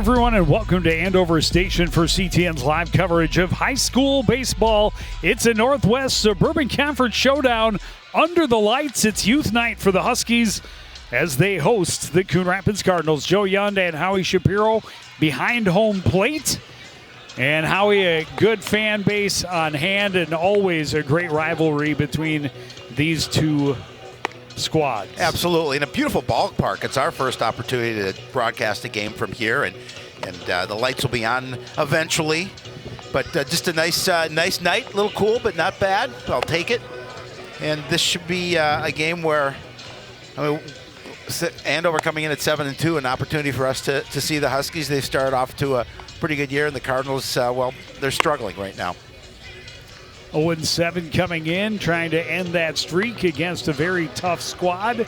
everyone, and welcome to Andover Station for CTN's live coverage of high school baseball. It's a Northwest Suburban Conference showdown. Under the lights, it's youth night for the Huskies as they host the Coon Rapids Cardinals. Joe Yund and Howie Shapiro behind home plate. And Howie, a good fan base on hand, and always a great rivalry between these two squads. Absolutely, and a beautiful ballpark. It's our first opportunity to broadcast a game from here, and the lights will be on eventually. But just a nice night, a little cool, but not bad. I'll take it. And this should be a game where, Andover coming in at 7-2, an opportunity for us to see the Huskies. They've started off to a pretty good year, and the Cardinals, they're struggling right now. 0-7 coming in, trying to end that streak against a very tough squad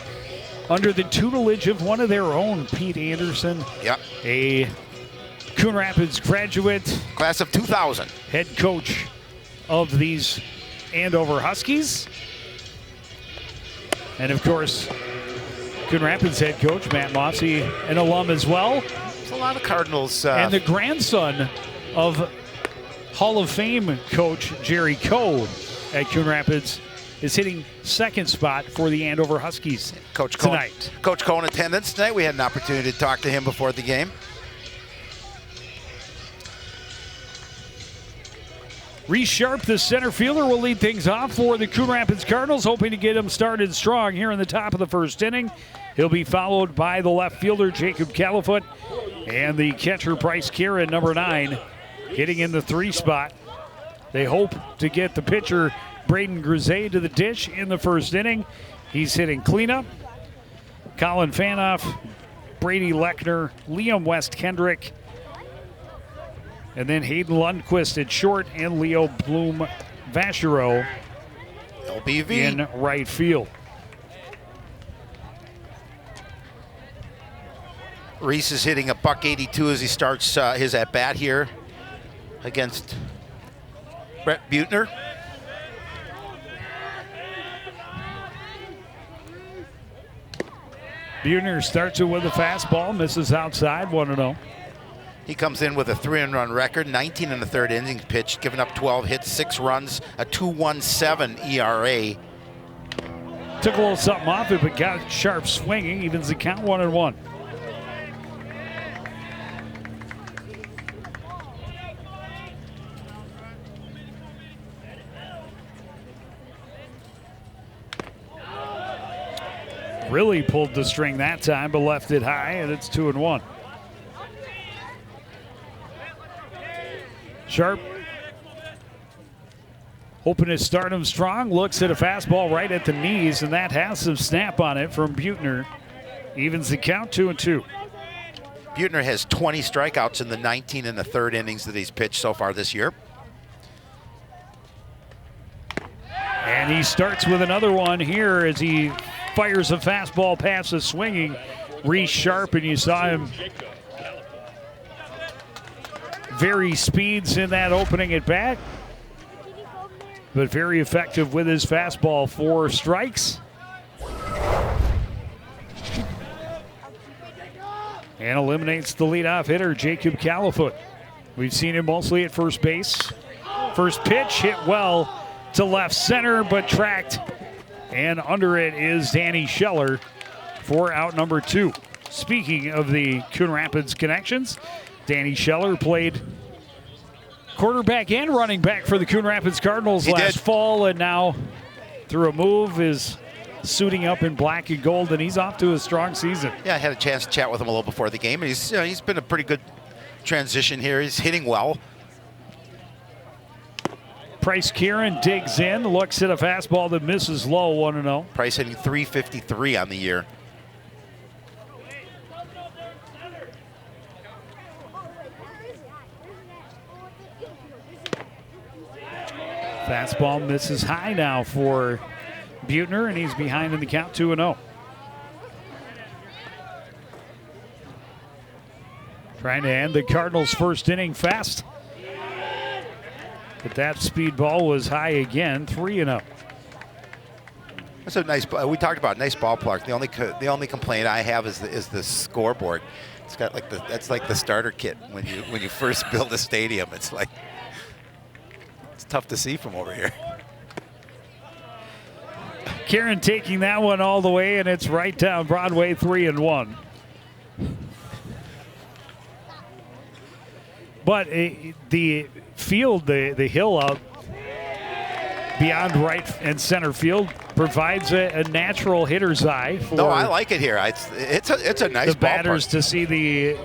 under the tutelage of one of their own, Pete Anderson. Yep. A Coon Rapids graduate. Class of 2000. Head coach of these Andover Huskies. And, of course, Coon Rapids head coach Matt Mossy, an alum as well. There's a lot of Cardinals. And the grandson of Hall of Fame coach Jerry Coe at Coon Rapids is hitting second spot for the Andover Huskies tonight. Coach Coe in attendance tonight. We had an opportunity to talk to him before the game. Reese Sharp, the center fielder, will lead things off for the Coon Rapids Cardinals, hoping to get them started strong here in the top of the first inning. He'll be followed by the left fielder, Jacob Califoot, and the catcher, Bryce Kieran, number 9, hitting in the 3 spot. They hope to get the pitcher, Braden Grisey, to the dish in the first inning. He's hitting cleanup. Colin Fanoff, Brady Lechner, Liam West Kendrick, and then Hayden Lundquist at short and Leo Bloom Vachereau LBV in right field. Reese is hitting a .182 as he starts his at-bat here against Brett Buettner. Buettner starts it with a fastball, misses outside, 1-0. He comes in with a 3-run record, 19 in the third innings pitched, giving up 12 hits, 6 runs, a 2.17 ERA. Took a little something off it, but got Sharp swinging, evens the count 1-1. Really pulled the string that time, but left it high, and it's 2-1. Sharp hoping to start him strong, looks at a fastball right at the knees, and that has some snap on it from Buettner. Evens the count, 2-2. Buettner has 20 strikeouts in the 19 and the third innings that he's pitched so far this year. And he starts with another one here as he fires a fastball past the swinging Reese Sharp, and you saw him vary speeds in that opening at bat, but very effective with his fastball. 4 strikes. And eliminates the leadoff hitter, Jacob Califoot. We've seen him mostly at first base. First pitch hit well to left center, but tracked, and under it is Danny Scheller for out number 2. Speaking of the Coon Rapids connections, Danny Scheller played quarterback and running back for the Coon Rapids Cardinals last fall, and now through a move is suiting up in black and gold, and he's off to a strong season. Yeah, I had a chance to chat with him a little before the game. He's been a pretty good transition here. He's hitting well. Bryce Kieran digs in, looks at a fastball that misses low, 1-0. Price hitting .353 on the year. Fastball misses high now for Buettner, and he's behind in the count, 2-0. Trying to end the Cardinals' first inning fast. But that speed ball was high again, 3-0. That's a nice. We talked about nice ballpark. The only complaint I have is the scoreboard. It's got like that's like the starter kit when you first build a stadium. It's like it's tough to see from over here. Karen taking that one all the way, and it's right down Broadway, 3-1. But the field, the hill out beyond right and center field provides a natural hitter's eye for No, I like it here. It's a nice the batters ballpark. to see the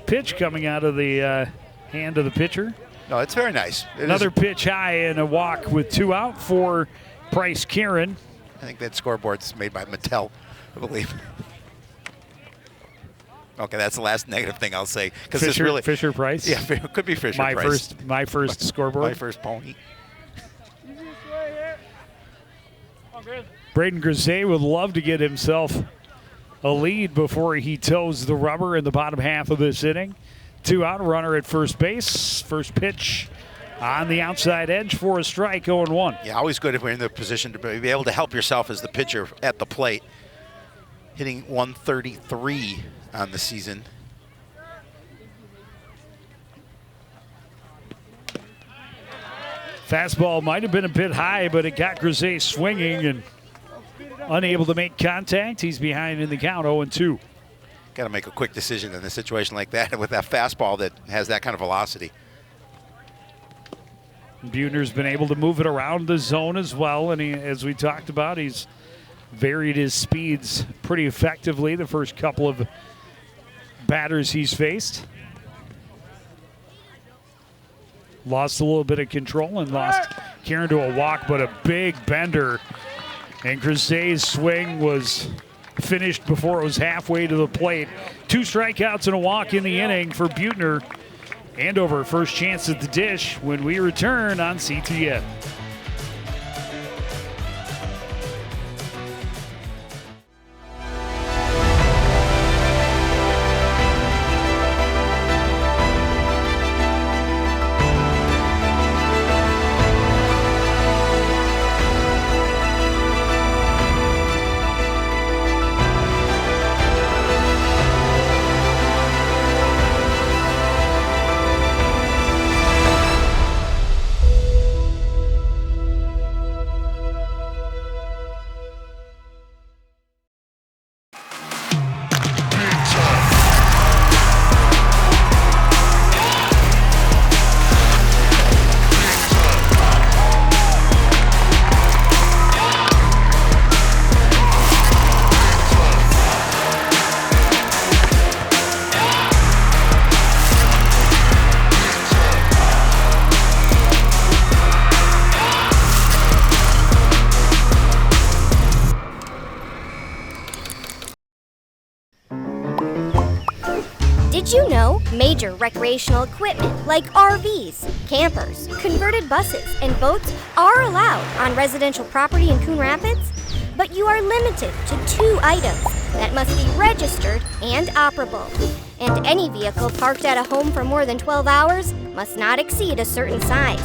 pitch coming out of the hand of the pitcher. No, it's very nice. Another pitch high and a walk with 2 out for Price Karen. I think that scoreboard's made by Mattel, I believe. Okay, that's the last negative thing I'll say because it's really Fisher Price. Yeah, it could be Fisher Price. My first scoreboard. My first pony. Braden Grisey would love to get himself a lead before he toes the rubber in the bottom half of this inning. 2 out, runner at first base. First pitch on the outside edge for a strike, 0-1. Yeah, always good if we're in the position to be able to help yourself as the pitcher at the plate. Hitting 133 on the season. Fastball might have been a bit high, but it got Grisey swinging and unable to make contact. He's behind in the count, 0-2. Got to make a quick decision in a situation like that with that fastball that has that kind of velocity. Buhner's been able to move it around the zone as well, and as we talked about, he's varied his speeds pretty effectively the first couple of batters he's faced. Lost a little bit of control and lost Karen to a walk, but a big bender. And Grisey's swing was finished before it was halfway to the plate. 2 strikeouts and a walk in the inning for Buhner. Andover first chance at the dish when we return on CTN. Did you know major recreational equipment like RVs, campers, converted buses, and boats are allowed on residential property in Coon Rapids? But you are limited to 2 items that must be registered and operable. And any vehicle parked at a home for more than 12 hours must not exceed a certain size.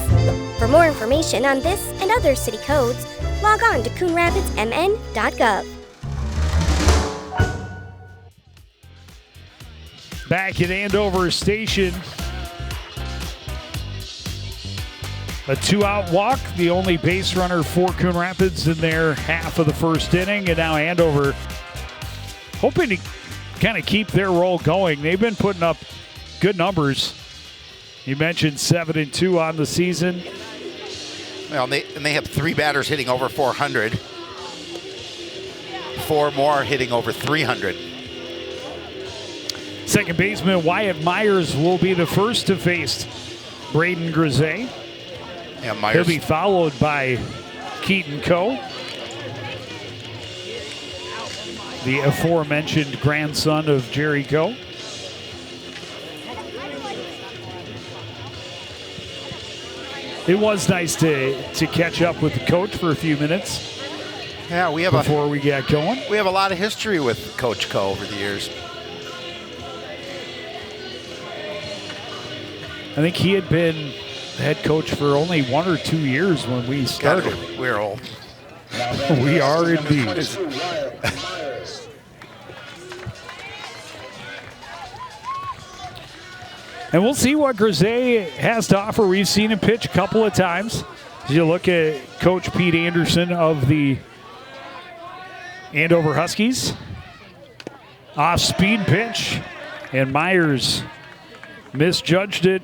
For more information on this and other city codes, log on to coonrapidsmn.gov. Back at Andover Station, a 2-out walk, the only base runner for Coon Rapids in their half of the first inning, and now Andover hoping to kind of keep their roll going. They've been putting up good numbers. You mentioned 7-2 on the season. Well, they have 3 batters hitting over 400, 4 more hitting over 300. Second baseman Wyatt Myers will be the first to face Braden Grisey. Yeah, Myers. He'll be followed by Keaton Coe, the aforementioned grandson of Jerry Coe. It was nice to catch up with the coach for a few minutes. Yeah, before we got going. We have a lot of history with Coach Coe over the years. I think he had been head coach for only 1 or 2 years when we started. We're old. We are indeed. And we'll see what Grisey has to offer. We've seen him pitch a couple of times. As you look at Coach Pete Anderson of the Andover Huskies. Off-speed pitch, and Myers misjudged it.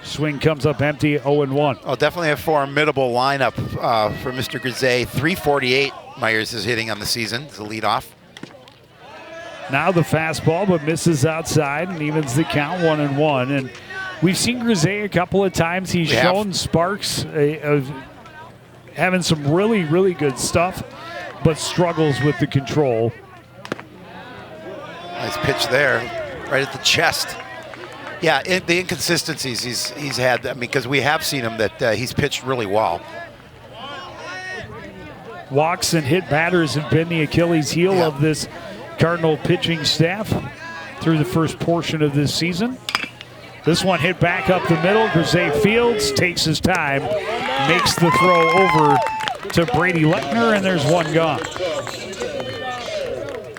Swing comes up empty, 0-1. Oh, definitely a formidable lineup for Mr. Grisey. 348 Myers is hitting on the season as a leadoff. Now the fastball, but misses outside and evens the count, 1-1. And we've seen Grisey a couple of times. He's shown sparks of having some really, really good stuff, but struggles with the control. Nice pitch there, right at the chest. Yeah, the inconsistencies he's had, I mean, because we have seen him that he's pitched really well. Walks and hit batters have been the Achilles heel of this Cardinal pitching staff through the first portion of this season. This one hit back up the middle. Grisey fields, takes his time, makes the throw over to Brady Lechner, and there's one gone.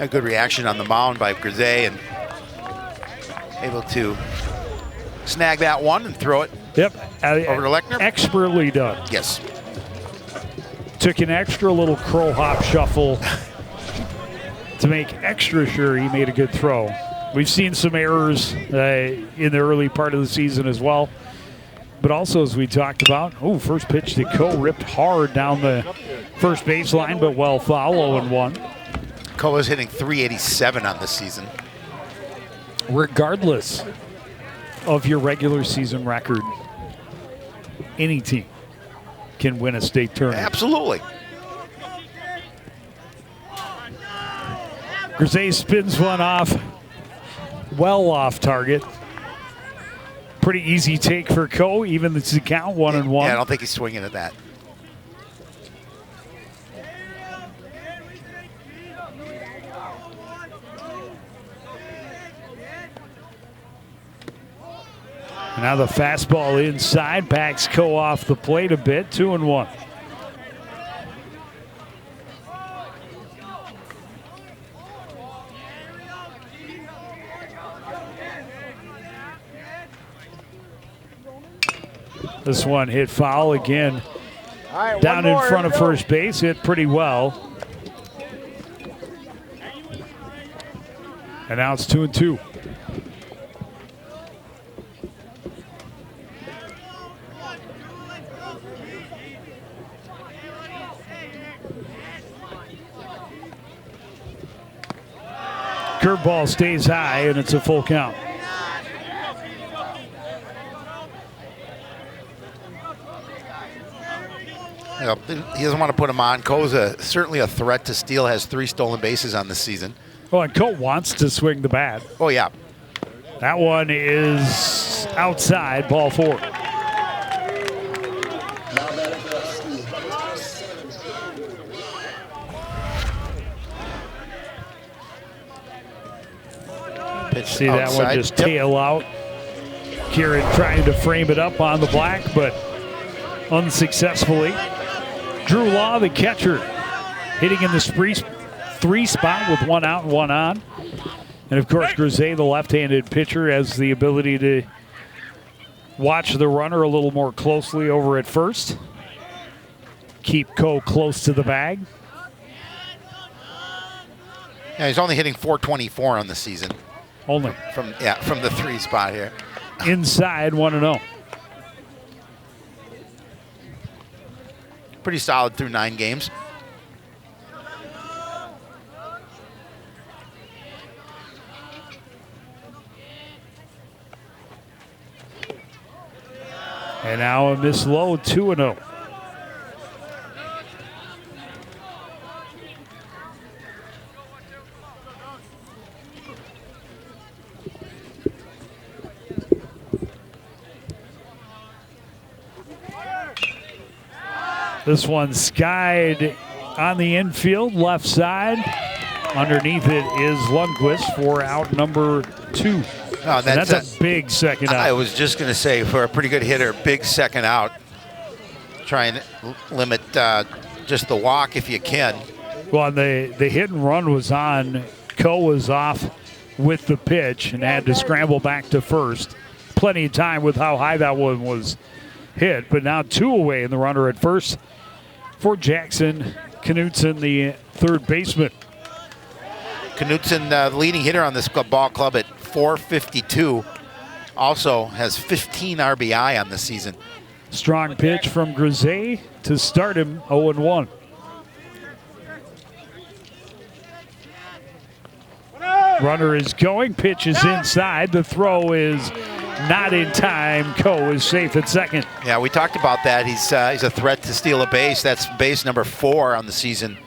A good reaction on the mound by Grisey, and able to snag that one and throw it over to Lechner. Expertly done. Yes. Took an extra little crow hop shuffle to make extra sure he made a good throw. We've seen some errors in the early part of the season as well. But also, as we talked about, first pitch to Coe ripped hard down the first baseline, but well foul, 0-1. Coe is hitting 387 on the season. Regardless of your regular season record, any team can win a state tournament. Absolutely. Grisey spins one off, well off target. Pretty easy take for Coe, even the count, 1-1. Yeah, I don't think he's swinging at that. Now the fastball inside, backs Coe off the plate a bit, 2-1. This one hit foul again. Down in front of first base, hit pretty well. And now it's 2-2. Curveball stays high, and it's a full count. He doesn't want to put him on. Coe's certainly a threat to steal, has 3 stolen bases on the season. Well, and Coe wants to swing the bat. Oh, yeah. That one is outside, ball 4. See that one just tail out. Kieran trying to frame it up on the black, but unsuccessfully. Drew Law, the catcher, hitting in the 3 spot with 1 out and 1 on. And of course, Grisey, the left-handed pitcher, has the ability to watch the runner a little more closely over at first. Keep Coe close to the bag. Yeah, he's only hitting 424 on the season. Only. From the 3 spot here. Inside, 1-0. Pretty solid through 9 games. And now a miss low, 2-0. This one skied on the infield, left side. Underneath it is Lundqvist for out number 2. Oh, that's a big second out. I was just going to say, for a pretty good hitter, big second out. Try and limit just the walk if you can. Well, the hit and run was on. Coe was off with the pitch and had to scramble back to first. Plenty of time with how high that one was hit, but now 2 away in the runner at first for Jackson Knutson, the third baseman. Knutson, the leading hitter on this ball club at .452, also has 15 RBI on the season. Strong pitch from Grisey to start him 0-1. Runner is going, pitch is inside, the throw is not in time. Coe is safe at second. Yeah, we talked about that. He's a threat to steal a base. That's base number 4 on the season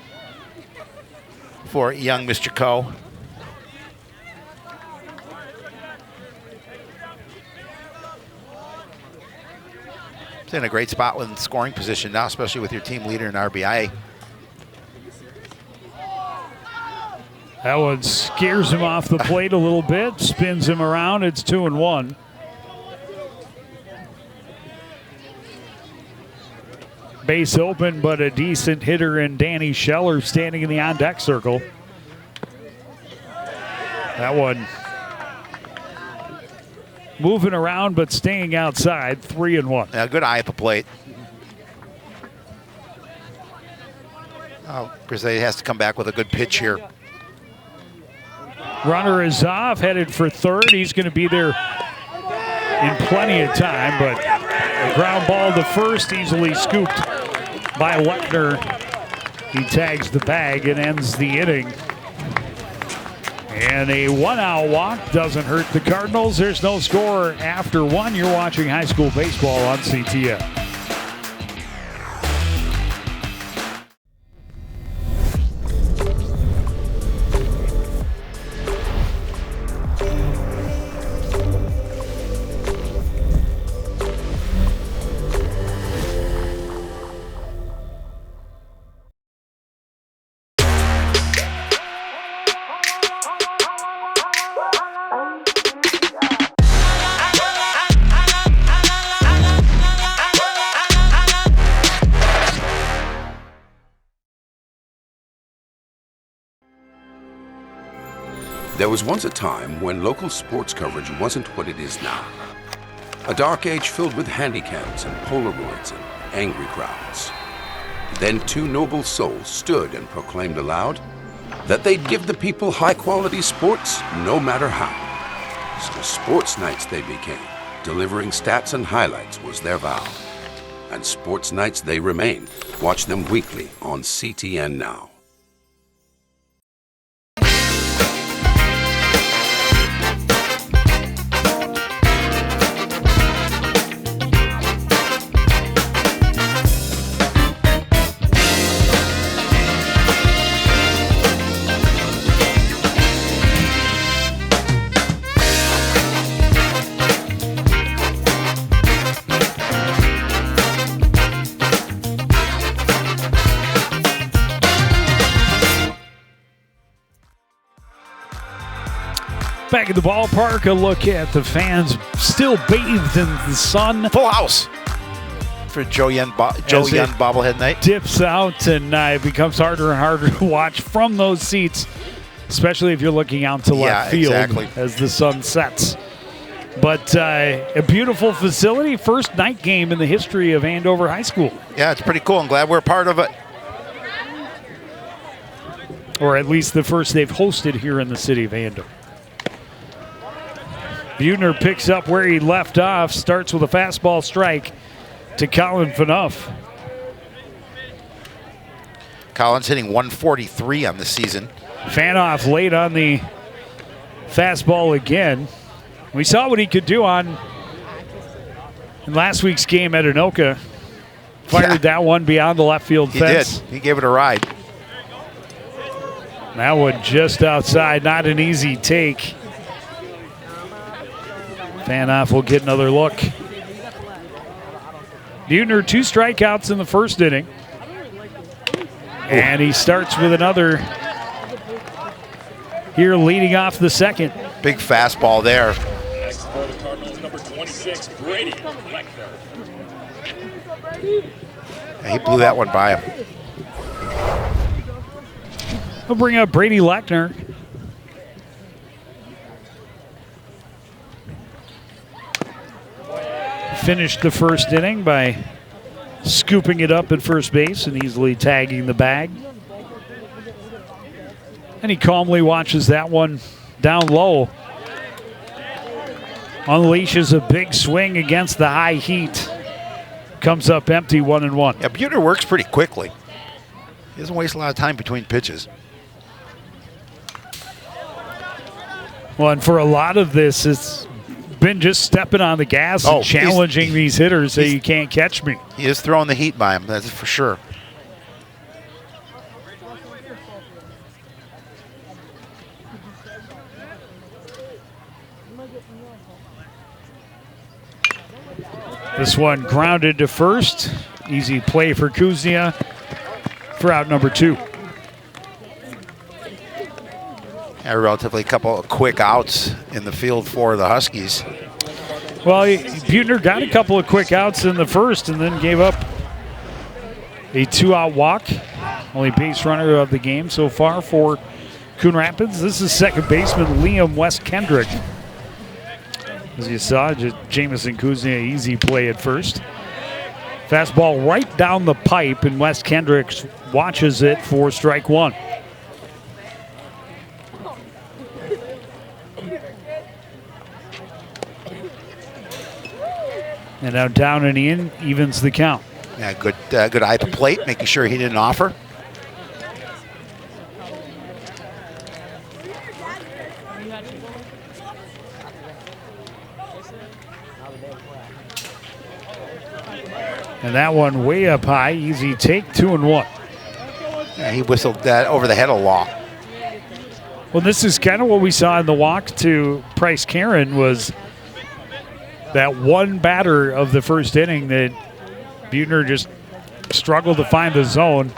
for young Mr. Coe. He's in a great spot with scoring position now, especially with your team leader in RBI. That one scares him off the plate a little bit, spins him around. It's 2-1. Base open, but a decent hitter in Danny Scheller standing in the on-deck circle. That one moving around, but staying outside, 3-1. Yeah, good eye at the plate. Oh, Grisey has to come back with a good pitch here. Runner is off, headed for third. He's going to be there in plenty of time, but a ground ball to first, easily scooped by Lechner. He tags the bag and ends the inning. And a 1-out walk doesn't hurt the Cardinals. There's no score after 1. You're watching high school baseball on CTN. There was once a time when local sports coverage wasn't what it is now. A dark age filled with handycams and Polaroids and angry crowds. Then 2 noble souls stood and proclaimed aloud that they'd give the people high-quality sports no matter how. So sports nights they became. Delivering stats and highlights was their vow. And sports nights they remain. Watch them weekly on CTN Now. Back at the ballpark, a look at the fans still bathed in the sun. Full house for Joe Young bobblehead night. Dips out, and it becomes harder and harder to watch from those seats, especially if you're looking out to left field as the sun sets. But a beautiful facility, first night game in the history of Andover High School. Yeah, it's pretty cool. I'm glad we're a part of it. Or at least the first they've hosted here in the city of Andover. Buhner picks up where he left off, starts with a fastball strike to Colin Phaneuf. Colin's hitting 143 on the season. Phaneuf late on the fastball again. We saw what he could do in last week's game at Anoka. Fired that one beyond the left field fence. He did. He gave it a ride. That one just outside, not an easy take. Phaneuf will get another look. Buhner 2 strikeouts in the first inning. And he starts with another here leading off the second. Big fastball there. Next for the Cardinals, number 26, Brady Lechner. He blew that one by him. We'll bring up Brady Lechner. finished the first inning by scooping it up at first base and easily tagging the bag. And he calmly watches that one down low. Unleashes a big swing against the high heat. Comes up empty, 1-1. Yeah, Buhner works pretty quickly. He doesn't waste a lot of time between pitches. Well, and for a lot of this, it's been just stepping on the gas and challenging these hitters that you can't catch me. He is throwing the heat by him, that's for sure. This one grounded to first. Easy play for Kuznia for out number 2. A relatively couple of quick outs in the field for the Huskies. Well, Buhner got a couple of quick outs in the first and then gave up a 2-out walk. Only base runner of the game so far for Coon Rapids. This is second baseman Liam West Kendrick. As you saw, Jamison Kuznia, easy play at first. Fastball right down the pipe, and West Kendrick watches it for strike 1. And now down and in, evens the count. Yeah, good eye to plate, making sure he didn't offer. And that one way up high, easy take, 2-1. Yeah, he whistled that over the head a lot. Well, this is kind of what we saw in the walk to Price Karen, was that one batter of the first inning that Buhner just struggled to find the zone.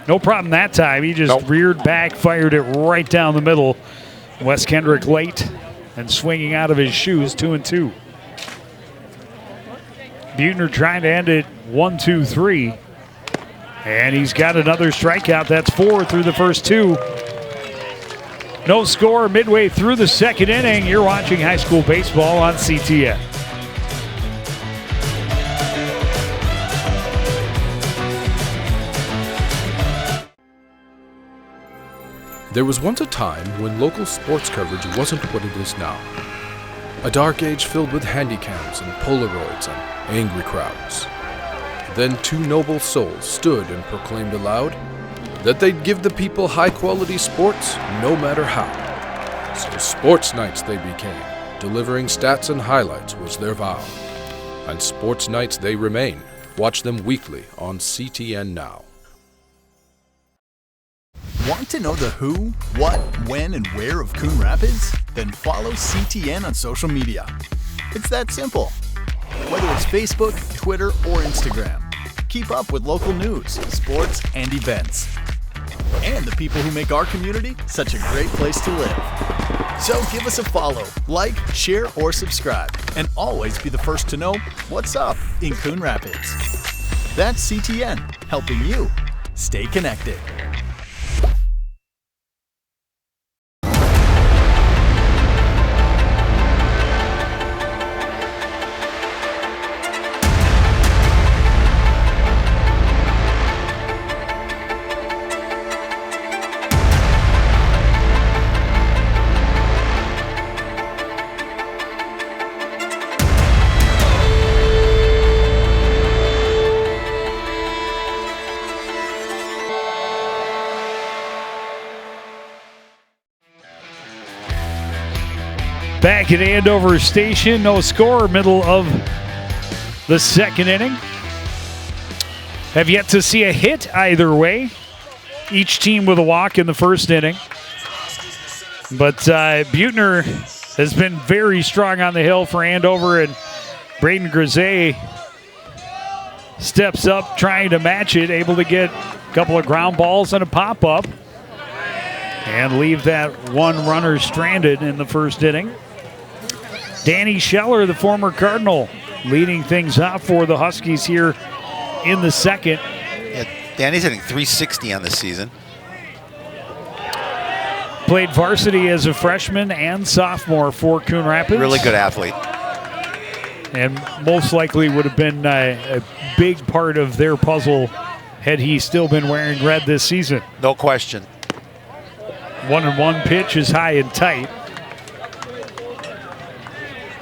No problem that time. He just reared back, fired it right down the middle. Wes Kendrick late and swinging out of his shoes, 2-2. Buhner trying to end it 1-2-3. And he's got another strikeout. That's 4 through the first 2. No score midway through the second inning. You're watching high school baseball on CTN. There was once a time when local sports coverage wasn't what it is now. A dark age filled with handycams and Polaroids and angry crowds. Then 2 noble souls stood and proclaimed aloud that they'd give the people high-quality sports no matter how. So sports nights they became, delivering stats and highlights was their vow. And sports nights they remain. Watch them weekly on CTN Now. Want to know the who, what, when, and where of Coon Rapids? Then follow CTN on social media. It's that simple. Whether it's Facebook, Twitter, or Instagram, keep up with local news, sports, and events. And the people who make our community such a great place to live. So give us a follow, like, share, or subscribe, and always be the first to know what's up in Coon Rapids. That's CTN, helping you stay connected. Back at Andover Station, no score, middle of the second inning. Have yet to see a hit either way. Each team with a walk in the first inning. But Buhner has been very strong on the hill for Andover, and Braden Grisey steps up trying to match it, able to get a couple of ground balls and a pop-up and leave that one runner stranded in the first inning. Danny Scheller, the former Cardinal, leading things off for the Huskies here in the second. Yeah, Danny's hitting .360 on the season. Played varsity as a freshman and sophomore for Coon Rapids. Really good athlete. and most likely would have been a big part of their puzzle had he still been wearing red this season. No question. 1-1 pitch is high and tight.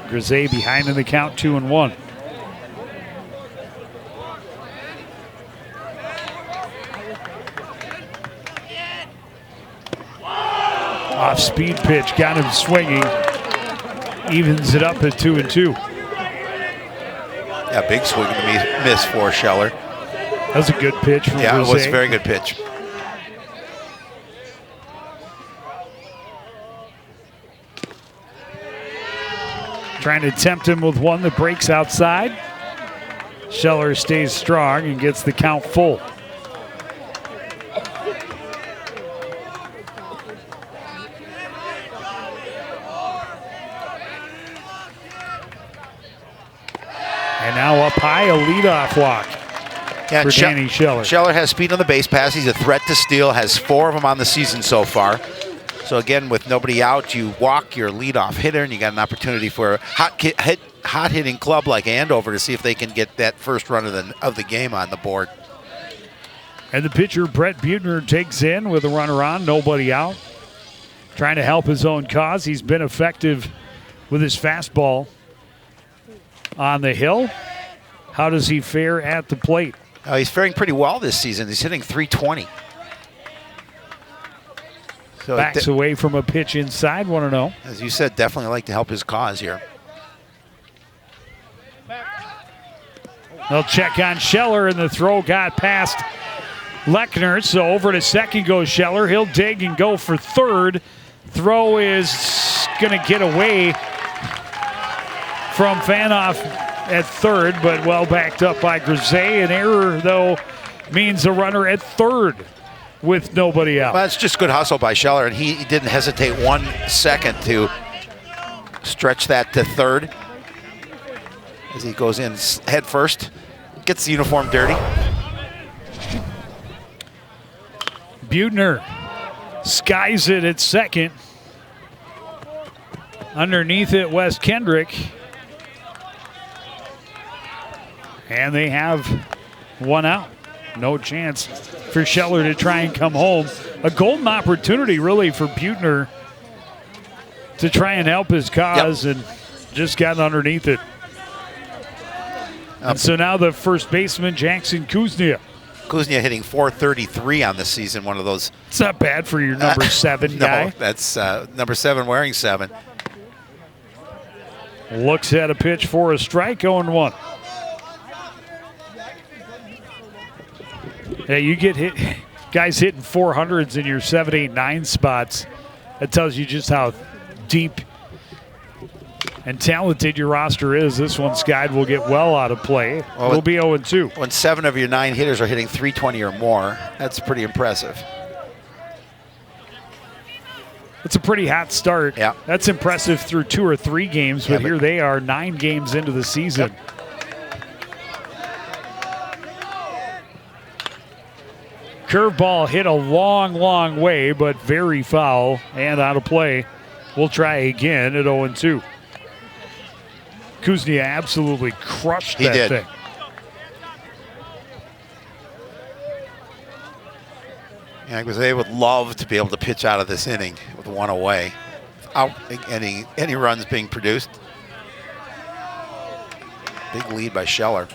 Grisey behind in the count, 2-1. Off-speed pitch, got him swinging. Evens it up at 2-2. Yeah, big swing and miss for Scheller. That was a good pitch from Yeah, Grisey. it was a very good pitch. Trying to tempt him with one that breaks outside. Scheller stays strong and gets the count full. And now up high, a leadoff walk for Danny Scheller. Scheller has speed on the base pass. He's a threat to steal, has 4 of them on the season so far. So again, with nobody out, you walk your leadoff hitter, and you got an opportunity for a hot hitting club like Andover to see if they can get that first run of the game on the board. And the pitcher, Brett Buettner, takes in with a runner on, nobody out. Trying to help his own cause. He's been effective with his fastball on the hill. How does he fare at the plate? He's faring pretty well this season. He's hitting .320. So backs away from a pitch inside, 1-0. As you said, definitely like to help his cause here. They'll check on Scheller, and the throw got past Lechner. So over to second goes Scheller. He'll dig and go for third. Throw is going to get away from Fanoff at third, but well backed up by Grisey. An error, though, means a runner at third with nobody out. Well, it's just good hustle by Scheller, and he didn't hesitate 1 second to stretch that to third as he goes in head first, gets the uniform dirty. Buettner skies it at second. Underneath it, Wes Kendrick. And they have one out. No chance for Scheller to try and come home. A golden opportunity, really, for Buettner to try and help his cause, and just got underneath it. And so now the first baseman, Jackson Kuznia. Kuznia hitting .433 on the season, one of those. It's not bad for your number 7 guy. No, that's number 7 wearing 7. Looks at a pitch for a strike, 0-1. Yeah, you get hit, guys hitting 400s in your 7, 8, 9 spots. That tells you just how deep and talented your roster is. This one, Skide will get well out of play. It'll be 0-2. When 7 of your 9 hitters are hitting .320 or more, that's pretty impressive. It's a pretty hot start. Yeah. That's impressive through 2 or 3 games, but here they are 9 games into the season. Yep. Curveball hit a long, long way, but very foul and out of play. We'll try again at 0-2. Kuznia absolutely crushed that thing. Yeah, because they would love to be able to pitch out of this inning with 1 away without any runs being produced. Big lead by Scheller.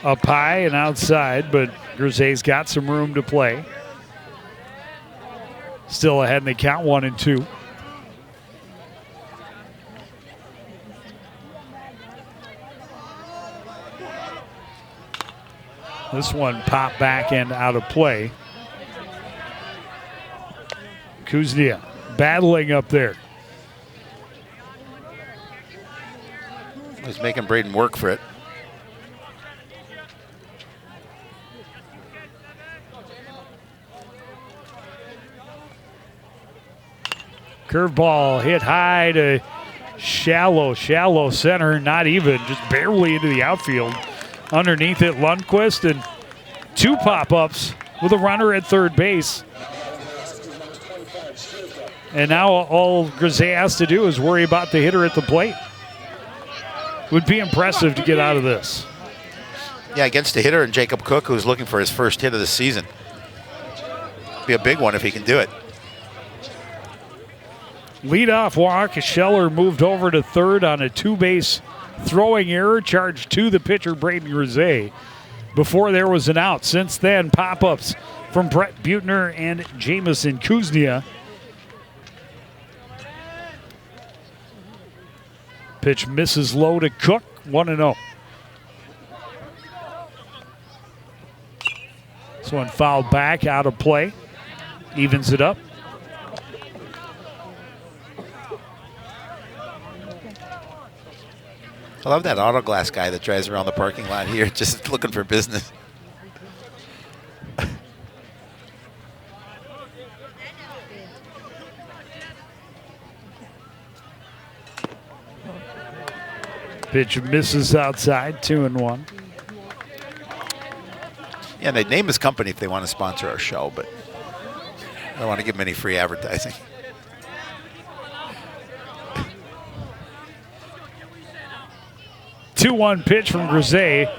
Up high and outside, but Grisey's got some room to play. Still ahead in the count, 1-2. This one popped back and out of play. Kuznia battling up there. He's making Braden work for it. Curveball hit high to shallow center, not even, just barely into the outfield. Underneath it, Lundqvist, and 2 pop-ups with a runner at third base. And now all Grisey has to do is worry about the hitter at the plate. Would be impressive to get out of this. Yeah, against a hitter and Jacob Cook, who's looking for his first hit of the season. Be a big one if he can do it. Leadoff walk. Scheller moved over to third on a two-base throwing error charged to the pitcher, Braden Grisey, before there was an out. Since then, pop-ups from Brett Butner and Jamison Kuznia. Pitch misses low to Cook, 1-0. This one fouled back, out of play. Evens it up. I love that auto glass guy that drives around the parking lot here, just looking for business. Pitch misses outside, 2-1. Yeah, they'd name his company if they want to sponsor our show, but I don't want to give them any free advertising. Two-one pitch from Grisey.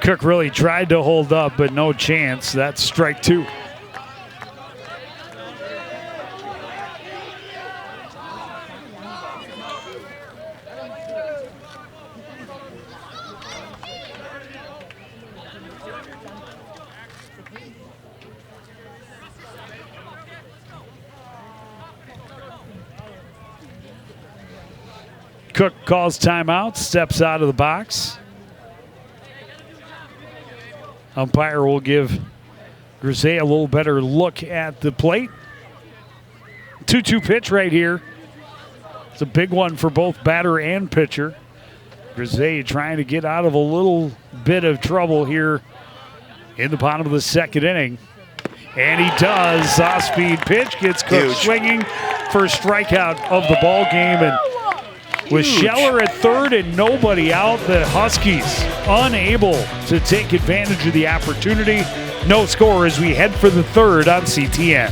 Cook really tried to hold up, but no chance. That's strike two. Cook calls timeout, steps out of the box. Umpire will give Grisey a little better look at the plate. 2-2 pitch right here. It's a big one for both batter and pitcher. Grisey trying to get out of a little bit of trouble here in the bottom of the second inning. And he does. Off-speed pitch gets Cook swinging. First strikeout of the ball game. And with Scheller at third and nobody out, the Huskies unable to take advantage of the opportunity. No score as we head for the third on CTN.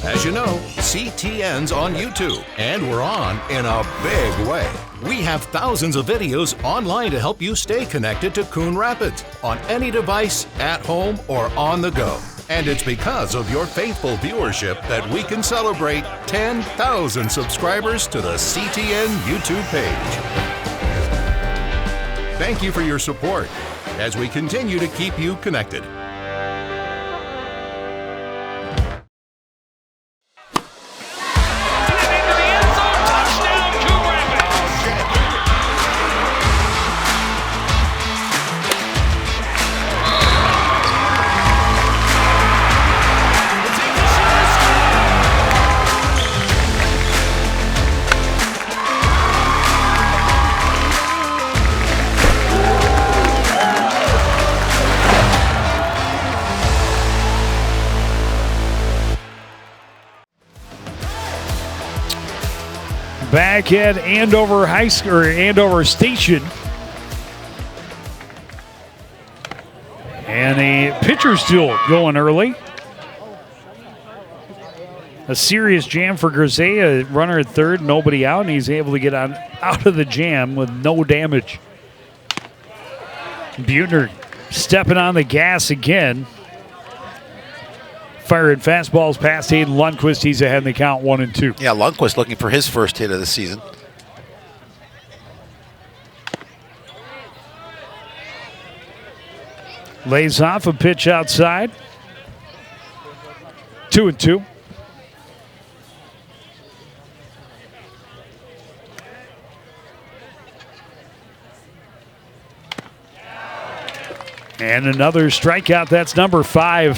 As you know, CTN's on YouTube, and we're on in a big way. We have thousands of videos online to help you stay connected to Coon Rapids on any device, at home, or on the go. And it's because of your faithful viewership that we can celebrate 10,000 subscribers to the CTN YouTube page. Thank you for your support as we continue to keep you connected. Back at Andover High School, or Andover Station. And a pitcher's duel going early. A serious jam for Grisey, a runner at third, nobody out, and he's able to get out of the jam with no damage. Butner stepping on the gas again. Firing fastballs past Hayden Lundquist. He's ahead in the count, 1-2. Yeah, Lundquist looking for his first hit of the season. Lays off a pitch outside. 2-2. And another strikeout. That's number 5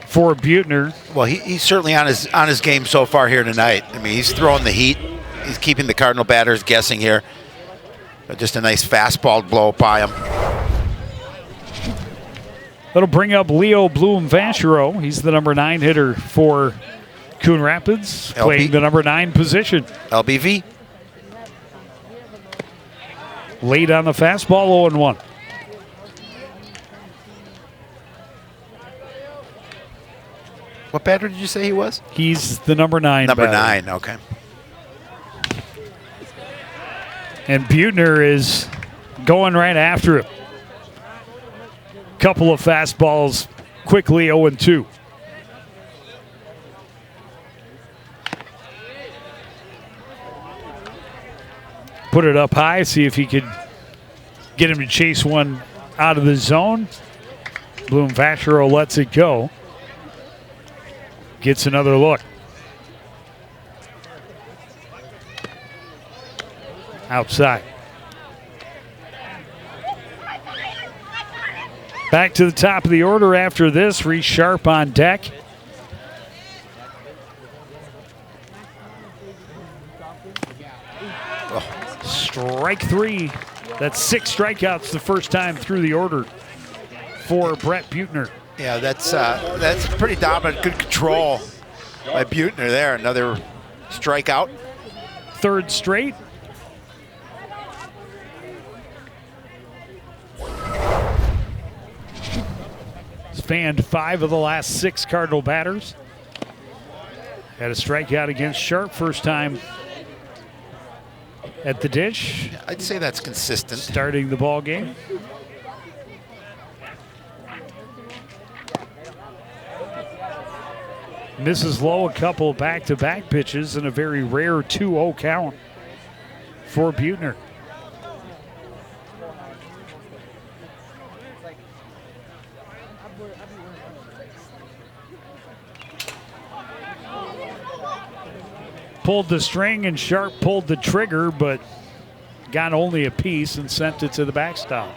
for Buettner. Well, he's certainly on his game so far here tonight. I mean, he's throwing the heat. He's keeping the Cardinal batters guessing here. But just a nice fastball blow by him. That'll bring up Leo Bloom-Vachereau. He's the number 9 hitter for Coon Rapids, playing the number 9 position. LBV. Late on the fastball, 0-1. What batter did you say he was? He's the number 9 Number batter. 9, okay. And Buettner is going right after him. Couple of fastballs, quickly 0-2. Put it up high, see if he could get him to chase one out of the zone. Bloom-Vachereau lets it go. Gets another look. Outside. Back to the top of the order after this. Reese Sharp on deck. Strike 3. That's 6 strikeouts the first time through the order for Brett Buettner. Yeah, that's pretty dominant. Good control by Buettner there. Another strikeout. 3rd straight. Fanned 5 of the last 6 Cardinal batters. Had a strikeout against Sharp first time at the dish. I'd say that's consistent. Starting the ball game. Misses low a couple back-to-back pitches and a very rare 2-0 count for Buettner. Pulled the string and Sharp pulled the trigger, but got only a piece and sent it to the backstop.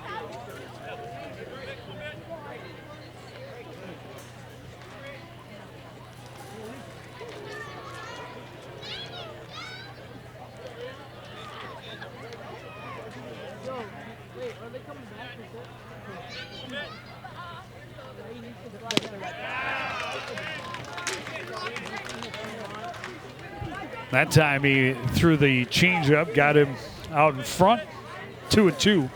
That time he threw the changeup, got him out in front, 2-2.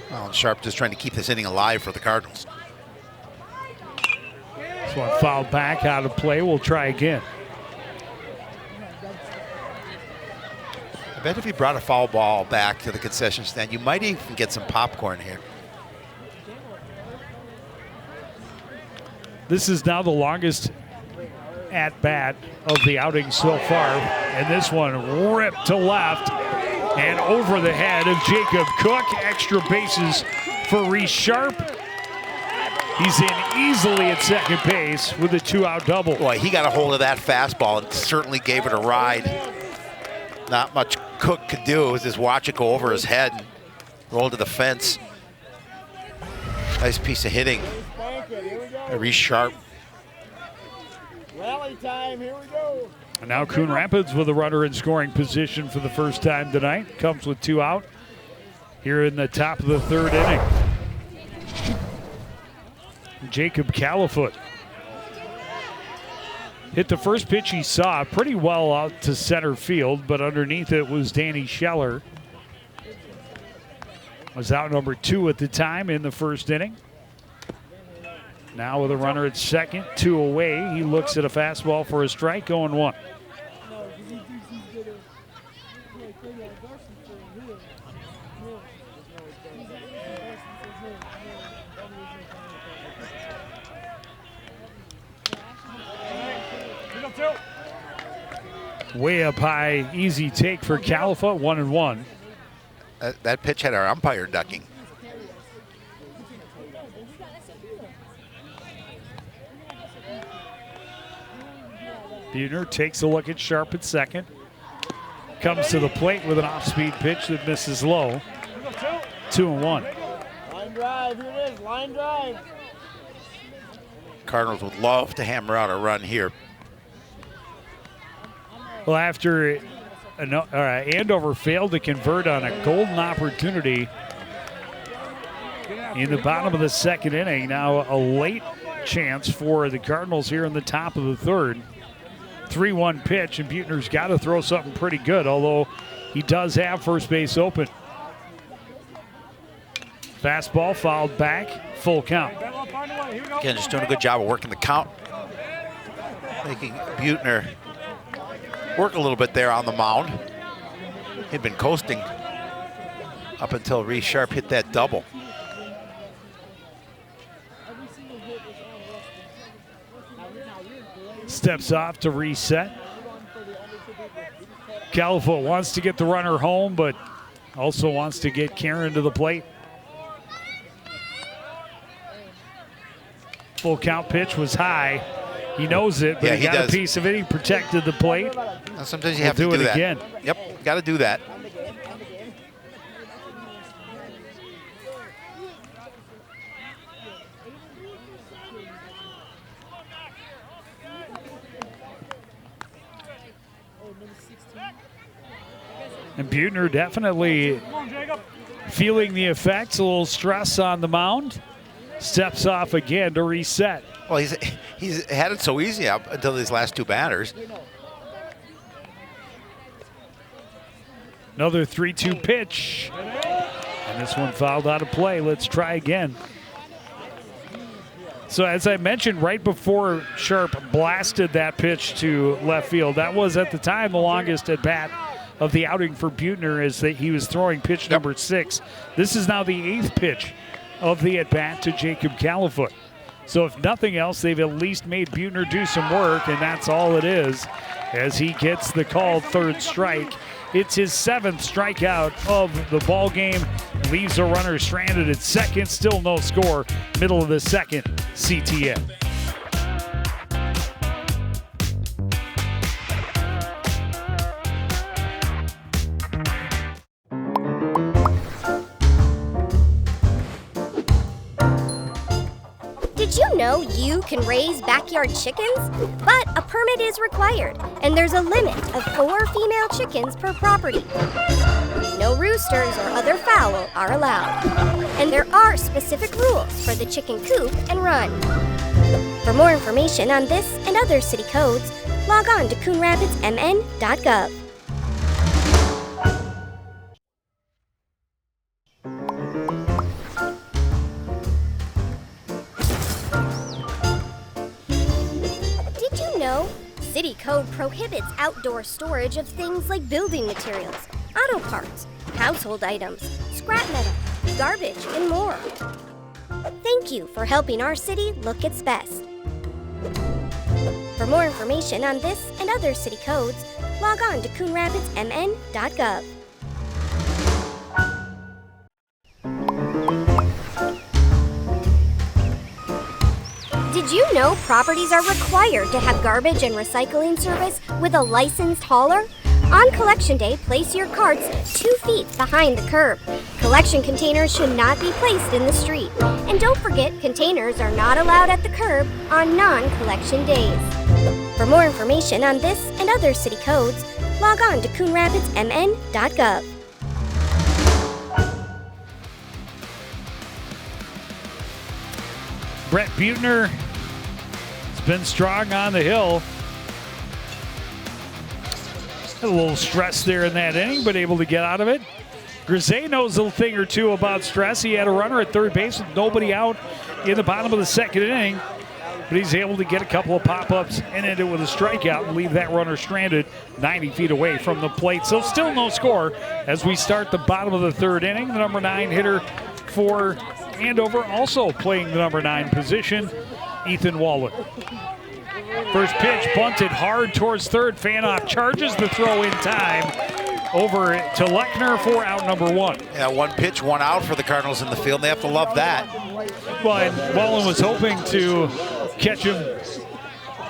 Well, Sharp just trying to keep this inning alive for the Cardinals. This one fouled back, out of play. We'll try again. I bet if you brought a foul ball back to the concession stand, you might even get some popcorn here. This is now the longest at bat of the outing so far, and this one ripped to left and over the head of Jacob Cook. Extra bases for Reese Sharp. He's in easily at second base with a 2-out double. Boy, he got a hold of that fastball and certainly gave it a ride. Not much Cook could do was just watch it go over his head and roll to the fence. Nice piece of hitting. Reese Sharp. Rally time, here we go. And now Coon Rapids with a runner in scoring position for the first time tonight. Comes with 2 out here in the top of the 3rd inning. Jacob Califoot hit the first pitch he saw pretty well out to center field, but underneath it was Danny Scheller. Was out number 2 at the time in the first inning. Now with a runner at second, 2 away, he looks at a fastball for a strike, 0-1. Way up high, easy take for Califoot, 1-1. That pitch had our umpire ducking. Buettner takes a look at Sharp at second. Comes to the plate with an off-speed pitch that misses low. 2-1. drive. Here it is. Line drive. Cardinals would love to hammer out a run here. Well, after Andover failed to convert on a golden opportunity in the bottom of the second inning, now a late chance for the Cardinals here in the top of the third. 3-1 pitch, and Buettner's got to throw something pretty good, although he does have first base open. Fastball fouled back, full count. Again, just doing a good job of working the count. Making Buettner work a little bit there on the mound. He'd been coasting up until Reese Sharp hit that double. Steps off to reset. Califoot wants to get the runner home, but also wants to get Karen to the plate. Full count pitch was high. He knows it, but he got a piece of it. He protected the plate. Sometimes you have to do it that. Again. Yep, got to do that. And Buettner definitely feeling the effects, a little stress on the mound. Steps off again to reset. Well, he's had it so easy up until these last two batters. Another 3-2 pitch. And this one fouled out of play. Let's try again. So as I mentioned right before Sharp blasted that pitch to left field, that was at the time the longest at bat of the outing for Buettner, as that he was throwing pitch number 6. This is now the 8th pitch of the at-bat to Jacob Califoot. So if nothing else, they've at least made Buettner do some work, and that's all it is, as he gets the called third strike. It's his 7th strikeout of the ball game. Leaves a runner stranded at second. Still no score. Middle of the second, CTN. Did you know you can raise backyard chickens? But a permit is required, and there's a limit of 4 female chickens per property. No roosters or other fowl are allowed. And there are specific rules for the chicken coop and run. For more information on this and other city codes, log on to coonrapidsmn.gov. City code prohibits outdoor storage of things like building materials, auto parts, household items, scrap metal, garbage, and more. Thank you for helping our city look its best. For more information on this and other city codes, log on to coonrapidsmn.gov. Did you know properties are required to have garbage and recycling service with a licensed hauler? On collection day, place your carts 2 feet behind the curb. Collection containers should not be placed in the street. And don't forget, containers are not allowed at the curb on non-collection days. For more information on this and other city codes, log on to coonrapidsmn.gov. Brett Buettner has been strong on the hill. Had a little stress there in that inning, but able to get out of it. Grisey knows a thing or two about stress. He had a runner at third base with nobody out in the bottom of the second inning, but he's able to get a couple of pop-ups and end it with a strikeout and leave that runner stranded 90 feet away from the plate. So still no score as we start the bottom of the third inning. The number 9 hitter for Andover also playing the number 9 position, Ethan Wallen. First pitch bunted hard towards third. Fanoff charges the throw in time over to Lechner for out number 1. Yeah, 1 pitch, 1 out for the Cardinals in the field. They have to love that. Well, and Wallen was hoping to catch him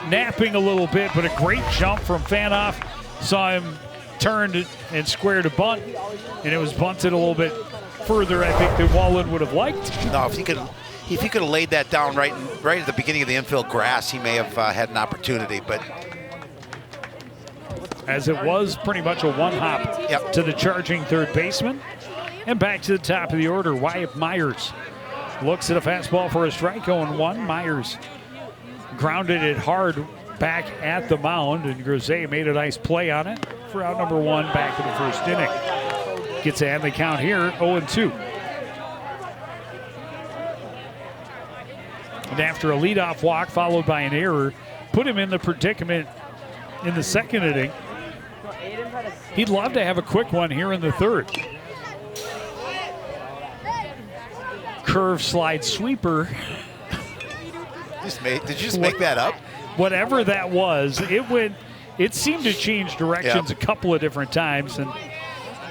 napping a little bit, but a great jump from Fanoff. Saw him turned and squared a bunt, and it was bunted a little bit further, I think, than Wallen would have liked. No, if he could have laid that down right at the beginning of the infield grass, he may have had an opportunity. But as it was pretty much a one-hop to the charging third baseman. And back to the top of the order, Wyatt Myers looks at a fastball for a strike, 0-1. Myers grounded it hard back at the mound, and Grisey made a nice play on it for out number 1 back in the first inning. Gets ahead in the count here, 0-2. And after a leadoff walk followed by an error, put him in the predicament in the second inning. He'd love to have a quick one here in the third. Curve slide sweeper. Did you just make that up? Whatever that was, it seemed to change directions a couple of different times, and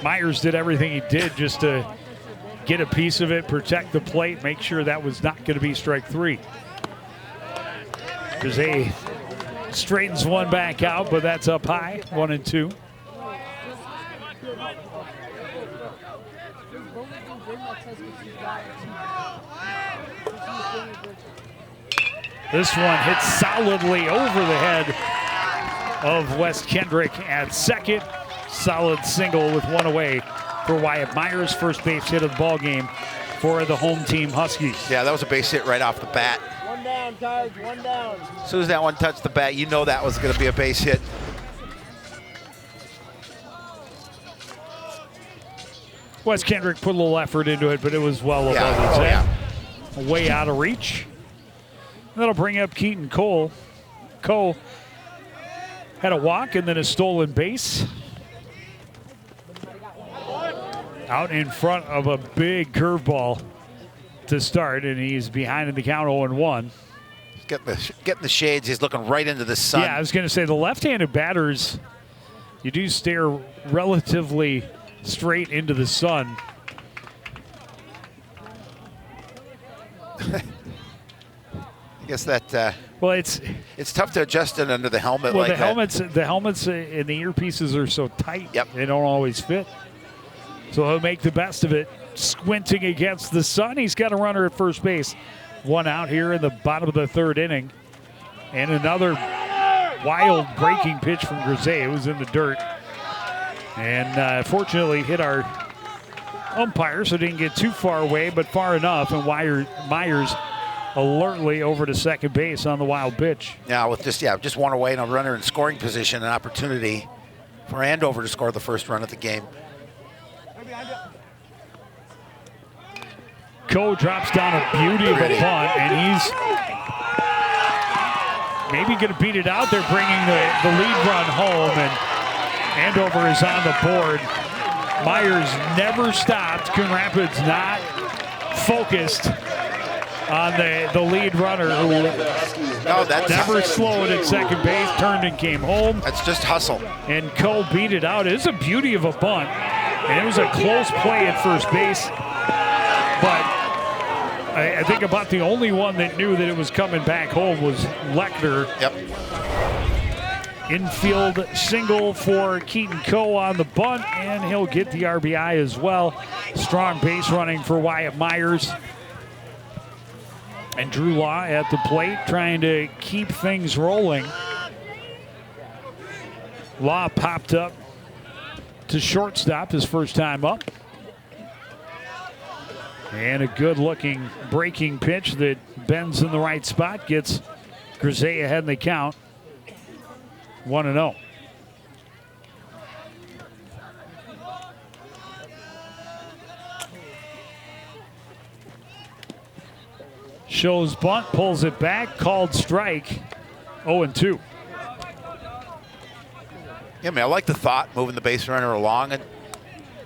Myers did everything he did just to get a piece of it, protect the plate, make sure that was not going to be strike 3. Grisey straightens one back out, but that's up high, 1-2. This one hits solidly over the head of Wes Kendrick at second. Solid single with one away for Wyatt Myers. First base hit of the ball game for the home team Huskies. Yeah, that was a base hit right off the bat. One down, Cards, one down. As soon as that one touched the bat, you know that was going to be a base hit. Wes Kendrick put a little effort into it, but it was well above his head. Way out of reach. That'll bring up Keaton Cole. Cole had a walk and then a stolen base. Out in front of a big curveball to start, and he's behind in the count 0-1. Getting the shades. He's looking right into the sun. Yeah, I was going to say the left-handed batters, you do stare relatively straight into the sun. I guess that well, it's tough to adjust it under the helmet. Well, like the helmets and the earpieces are so tight. They don't always fit. So he'll make the best of it. Squinting against the sun. He's got a runner at first base. One out here in the bottom of the third inning, and another wild breaking pitch from Grisey. It was in the dirt, and fortunately hit our umpire, so didn't get too far away, but far enough. And Myers alertly over to second base on the wild pitch. Now with just one away and a runner in scoring position, an opportunity for Andover to score the first run of the game. Coe drops down a beauty of a bunt, and he's maybe going to beat it out. They're bringing the lead run home, and Andover is on the board. Myers never stopped. Coon Rapids not focused on the lead runner, who never slowed at second base, turned and came home. That's just hustle. And Coe beat it out. It is a beauty of a bunt, and it was a close play at first base. But I think about the only one that knew that it was coming back home was Lechner. Infield single for Keaton Coe on the bunt, and he'll get the RBI as well. Strong base running for Wyatt Myers. And Drew Law at the plate trying to keep things rolling. Law popped up to shortstop his first time up. And a good-looking breaking pitch that bends in the right spot, gets Grisey ahead in the count, 1-0. Shows bunt, pulls it back, called strike, 0-2. Yeah, I mean, I like the thought, moving the base runner along and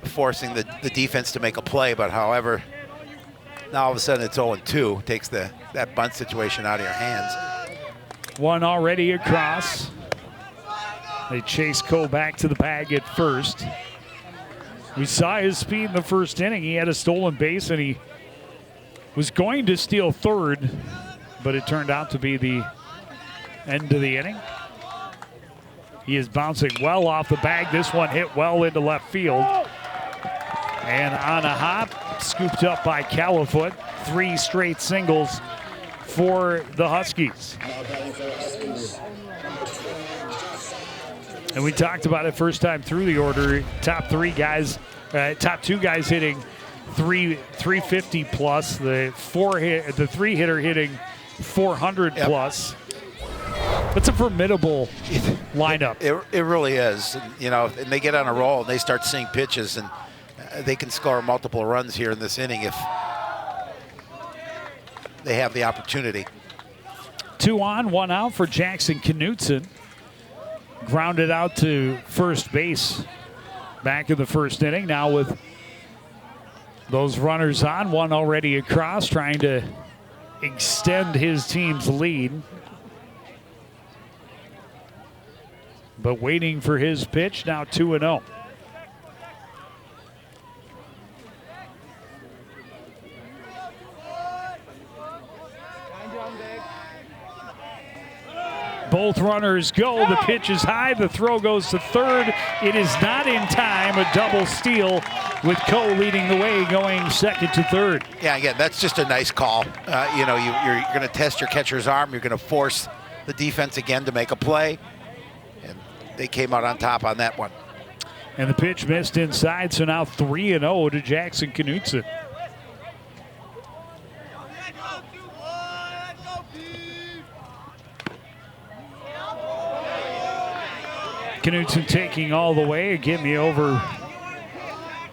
forcing the defense to make a play, but however, now all of a sudden it's 0-2, takes that bunt situation out of your hands. One already across. They chase Coe back to the bag at first. We saw his speed in the first inning. He had a stolen base, and he was going to steal third, but it turned out to be the end of the inning. He is bouncing well off the bag. This one hit well into left field. And on a hop, scooped up by Califoot. 3 straight singles for the Huskies. And we talked about it first time through the order. Top 2 guys hitting 350 plus. The 3 hitter hitting 400 plus. It's a formidable lineup. It really is. And they get on a roll and they start seeing pitches, and they can score multiple runs here in this inning if they have the opportunity. 2 on, 1 out for Jackson Knutson. Grounded out to first base back in the first inning. Now with those runners on, 1 already across, trying to extend his team's lead. But waiting for his pitch, now 2-0. Both runners go. The pitch is high. The throw goes to third. It is not in time. A double steal with Coe leading the way, going second to third. Yeah, again, that's just a nice call. You're going to test your catcher's arm. You're going to force the defense again to make a play. And they came out on top on that one. And the pitch missed inside, so now 3-0 to Jackson Knutson. Knutson taking all the way, get me over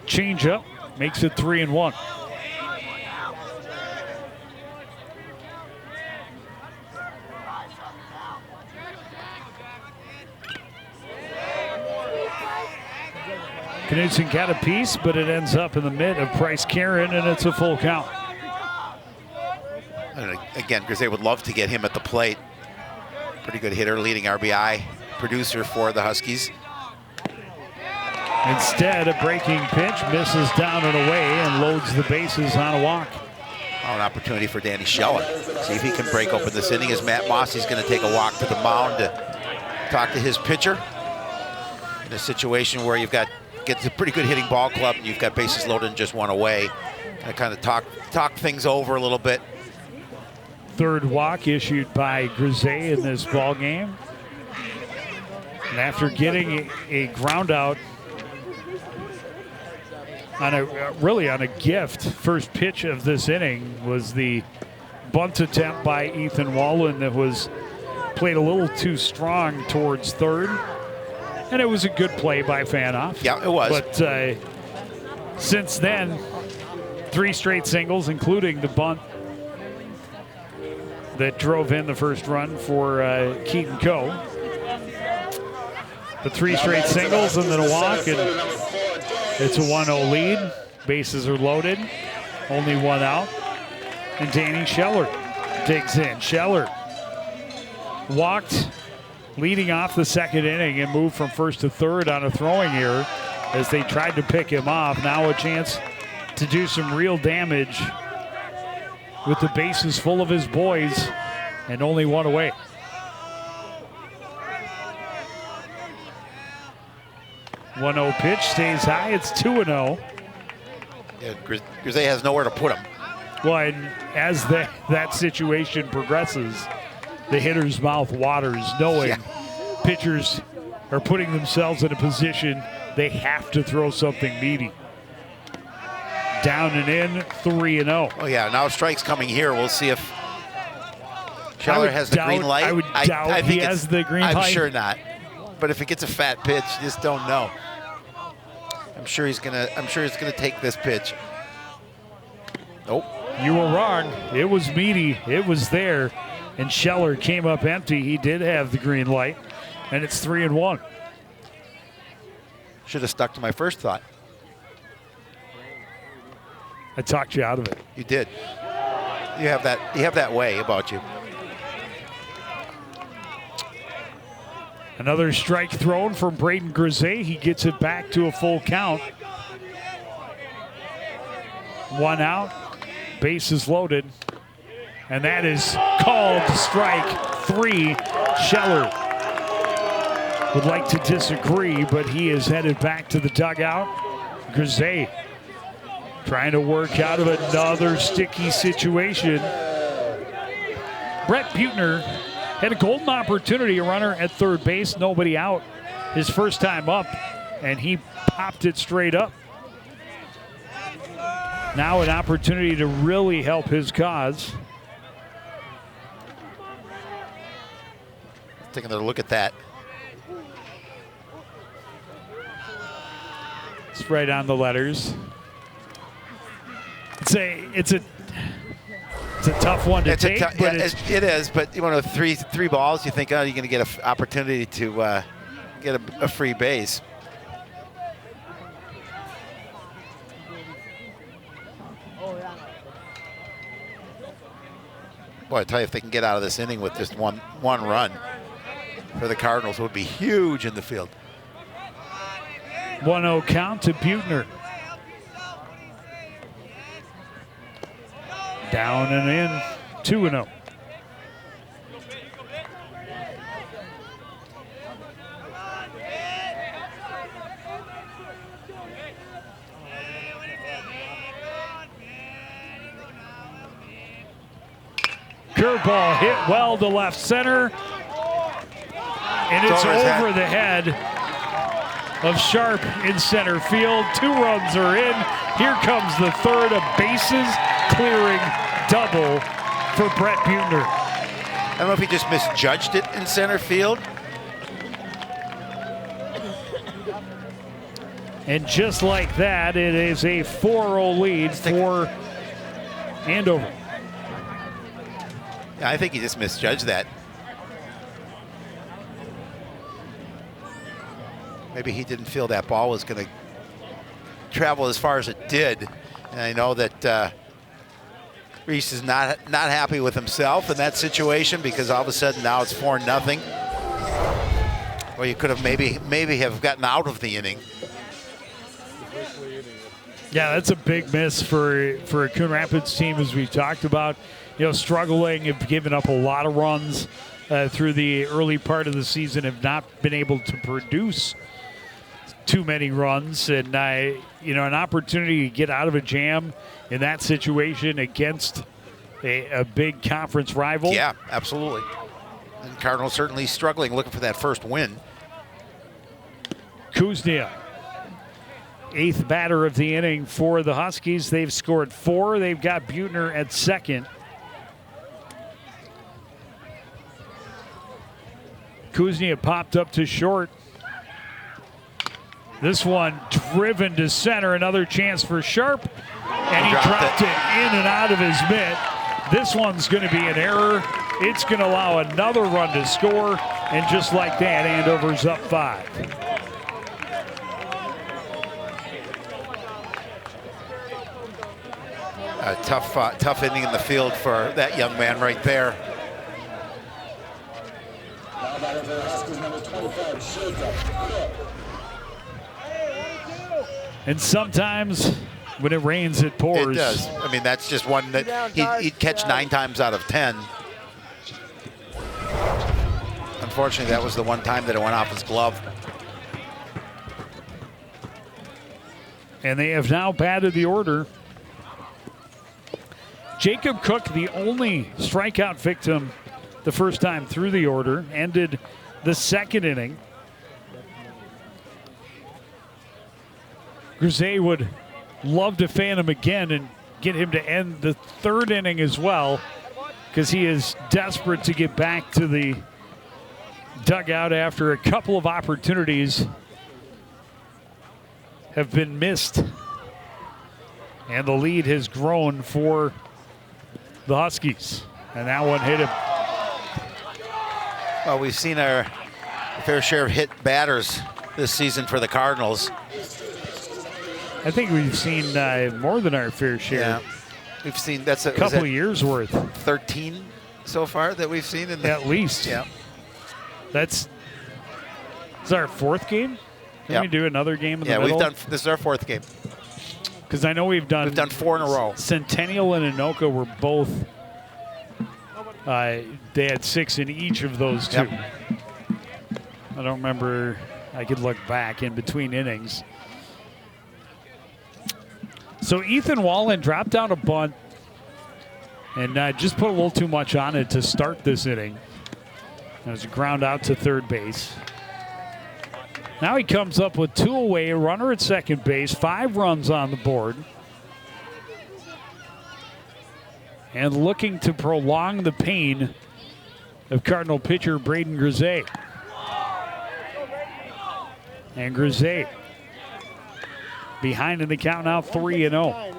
changeup, makes it 3-1. Knutson got a piece, but it ends up in the mitt of Price Karen, and it's a full count. And again, because they would love to get him at the plate. Pretty good hitter, leading RBI producer for the Huskies. Instead, a breaking pitch misses down and away and loads the bases on a walk. Oh, an opportunity for Danny Scheller. See if he can break open this inning as Matt Mossey's going to take a walk to the mound to talk to his pitcher. In a situation where gets a pretty good hitting ball club and you've got bases loaded and just 1 away. And kind of talk things over a little bit. Third walk issued by Grisey in this ball game. And after getting a ground out on a gift, first pitch of this inning was the bunt attempt by Ethan Wallen that was played a little too strong towards third. And it was a good play by Fanoff. Yeah, it was. But since then, 3 straight singles, including the bunt that drove in the first run for Keaton Coe. The 3 straight singles and then a walk, and it's a 1-0 lead. Bases are loaded, only 1 out. And Danny Scheller digs in. Scheller walked leading off the second inning and moved from first to third on a throwing error as they tried to pick him off. Now a chance to do some real damage with the bases full of his boys and only 1 away. .1-0 pitch stays high. It's 2-0. Yeah, Grisey has nowhere to put him. Well, and as that situation progresses, the hitter's mouth waters, knowing pitchers are putting themselves in a position they have to throw something meaty. Down and in, 3-0. Oh yeah, now strike's coming here. We'll see if Scheller has the green light. I would doubt he has the green light. I'm sure not. But if it gets a fat pitch, you just don't know. I'm sure he's gonna take this pitch. Nope. You were wrong. It was meaty. It was there. And Scheller came up empty. He did have the green light. And it's 3-1. Should have stuck to my first thought. I talked you out of it. You did. You have that way about you. Another strike thrown from Braden Grisey. He gets it back to a full count. 1 out. Bases loaded. And that is called strike 3. Scheller would like to disagree, but he is headed back to the dugout. Grisey trying to work out of another sticky situation. Brett Buettner had a golden opportunity, a runner at third base, nobody out. His first time up, and he popped it straight up. Now an opportunity to really help his cause. Take another look at that. It's right on the letters. It's a tough one to take. But it is. But you want to three balls. You think, oh, you're going to get an opportunity to get a free base. Boy, I tell you, if they can get out of this inning with just one run for the Cardinals, it would be huge in the field. 1-0 count to Buettner. Down and in, 2-0. Curveball hit well to left center. And it's over the head of Sharp in center field. 2 runs are in. Here comes the third, a bases clearing double for Brett Buettner. I don't know if he just misjudged it in center field. And just like that, it is a 4-0 lead for Andover. Yeah, I think he just misjudged that. Maybe he didn't feel that ball was going to travel as far as it did. And I know that Reese is not happy with himself in that situation, because all of a sudden now it's 4-0. Well, you could have maybe have gotten out of the inning. Yeah, that's a big miss for a Coon Rapids team, as we've talked about. You know, struggling, have given up a lot of runs through the early part of the season, have not been able to produce too many runs, and you know, an opportunity to get out of a jam in that situation against a big conference rival. Yeah, absolutely. And Cardinals certainly struggling, looking for that first win. Kuznia, 8th batter of the inning for the Huskies. They've scored 4. They've got Buettner at second. Kuznia popped up to short. This one driven to center. Another chance for Sharp. And he dropped it in and out of his mitt. This one's going to be an error. It's going to allow another run to score. And just like that, Andover's up 5. A tough inning in the field for that young man right there. And sometimes when it rains, it pours. It does. I mean, that's just one that he'd catch 9 times out of 10. Unfortunately, that was the one time that it went off his glove. And they have now batted the order. Jacob Cook, the only strikeout victim the first time through the order, ended the second inning. Grisey would love to fan him again and get him to end the third inning as well, because he is desperate to get back to the dugout after a couple of opportunities have been missed. And the lead has grown for the Huskies. And that one hit him. Well, we've seen our fair share of hit batters this season for the Cardinals. I think we've seen more than our fair share. Yeah, we've seen that's a couple of years worth. 13 so far that we've seen in at least. Yeah, that's our 4th game. Can we do another game in the middle? This is our 4th game. Because I know we've done 4 in a row. Centennial and Anoka were both. They had 6 in each of those 2. Yep. I don't remember. I could look back in between innings. So Ethan Wallen dropped down a bunt and just put a little too much on it to start this inning. It was a ground out to third base. Now he comes up with 2 away, a runner at second base, 5 runs on the board. And looking to prolong the pain of Cardinal pitcher Braden Grisey. And Grisey behind in the count now, 3-0.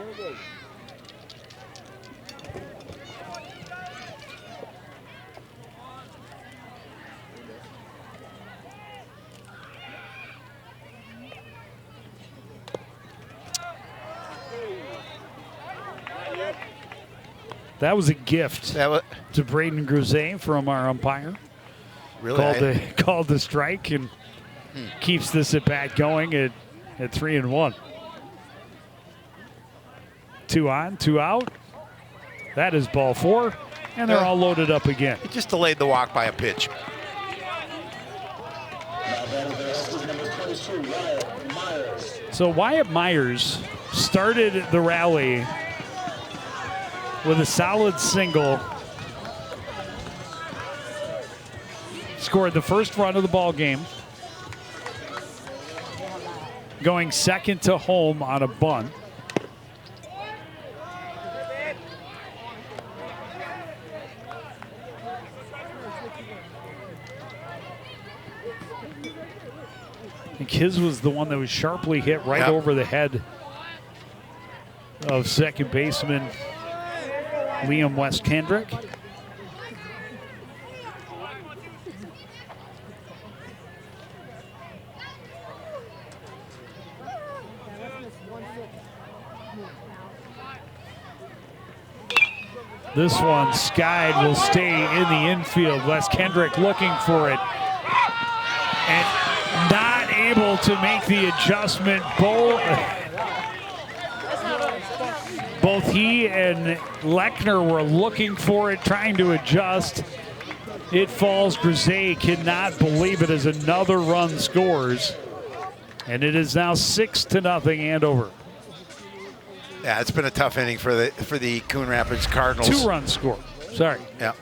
That was a gift to Braden Grisey from our umpire. Really? Called the strike and keeps this at bat going at 3-1. 2 on, 2 out. That is ball 4, and they're all loaded up again. He just delayed the walk by a pitch. So Wyatt Myers started the rally with a solid single. Scored the first run of the ball game. Going second to home on a bunt. I think his was the one that was sharply hit right over the head of second baseman Liam West Kendrick. This one skied, will stay in the infield. West Kendrick looking for it and not able to make the adjustment. Both he and Lechner were looking for it, trying to adjust. It falls. Grisey cannot believe it as another run scores. And it is now 6-0 Andover. Yeah, it's been a tough inning for the Coon Rapids Cardinals. 2 runs scored. Sorry. Yeah.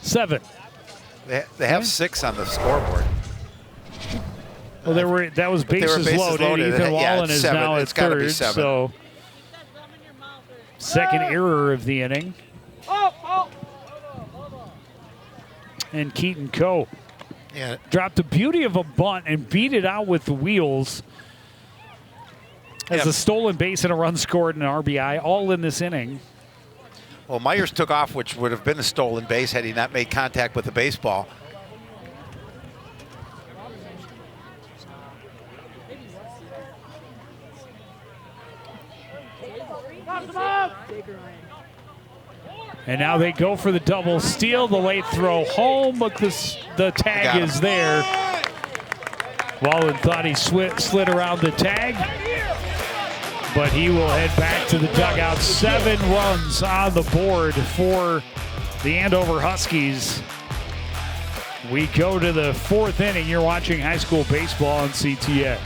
7. They have 6 on the scoreboard. Well, that was bases loaded. Ethan Wallen is 7. now at third. So second error of the inning. And Keaton Coe dropped the beauty of a bunt and beat it out with the wheels. As a stolen base and a run scored and an RBI, all in this inning. Well, Myers took off, which would have been a stolen base had he not made contact with the baseball. And now they go for the double steal, the late throw home, but the tag is there. Wallen thought he slid around the tag, but he will head back to the dugout. 7 runs on the board for the Andover Huskies. We go to the 4th inning. You're watching high school baseball on CTN.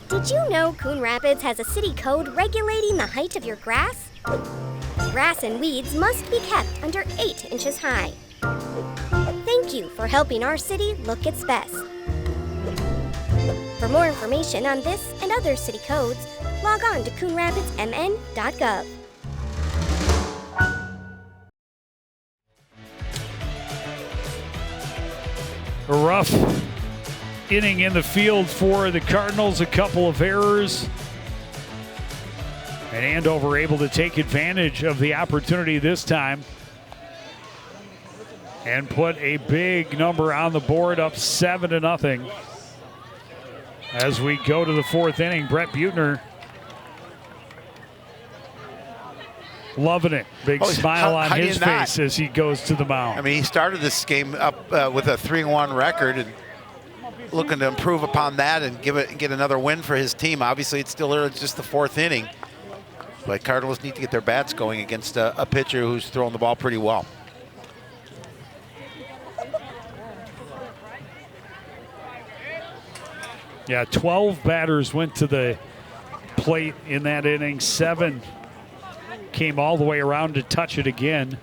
Did you know Coon Rapids has a city code regulating the height of your grass? Grass and weeds must be kept under 8 inches high. Thank you for helping our city look its best. For more information on this and other city codes, log on to coonrapidsmn.gov. A rough inning in the field for the Cardinals, a couple of errors. And Andover able to take advantage of the opportunity this time and put a big number on the board, up 7-0. As we go to the fourth inning, Brett Buettner loving it. Big smile on his face as he goes to the mound. I mean, he started this game up with a 3-1 record and looking to improve upon that and get another win for his team. Obviously, it's still early, it's just the fourth inning. But Cardinals need to get their bats going against a pitcher who's throwing the ball pretty well. Yeah, 12 batters went to the plate in that inning. 7 came all the way around to touch it again.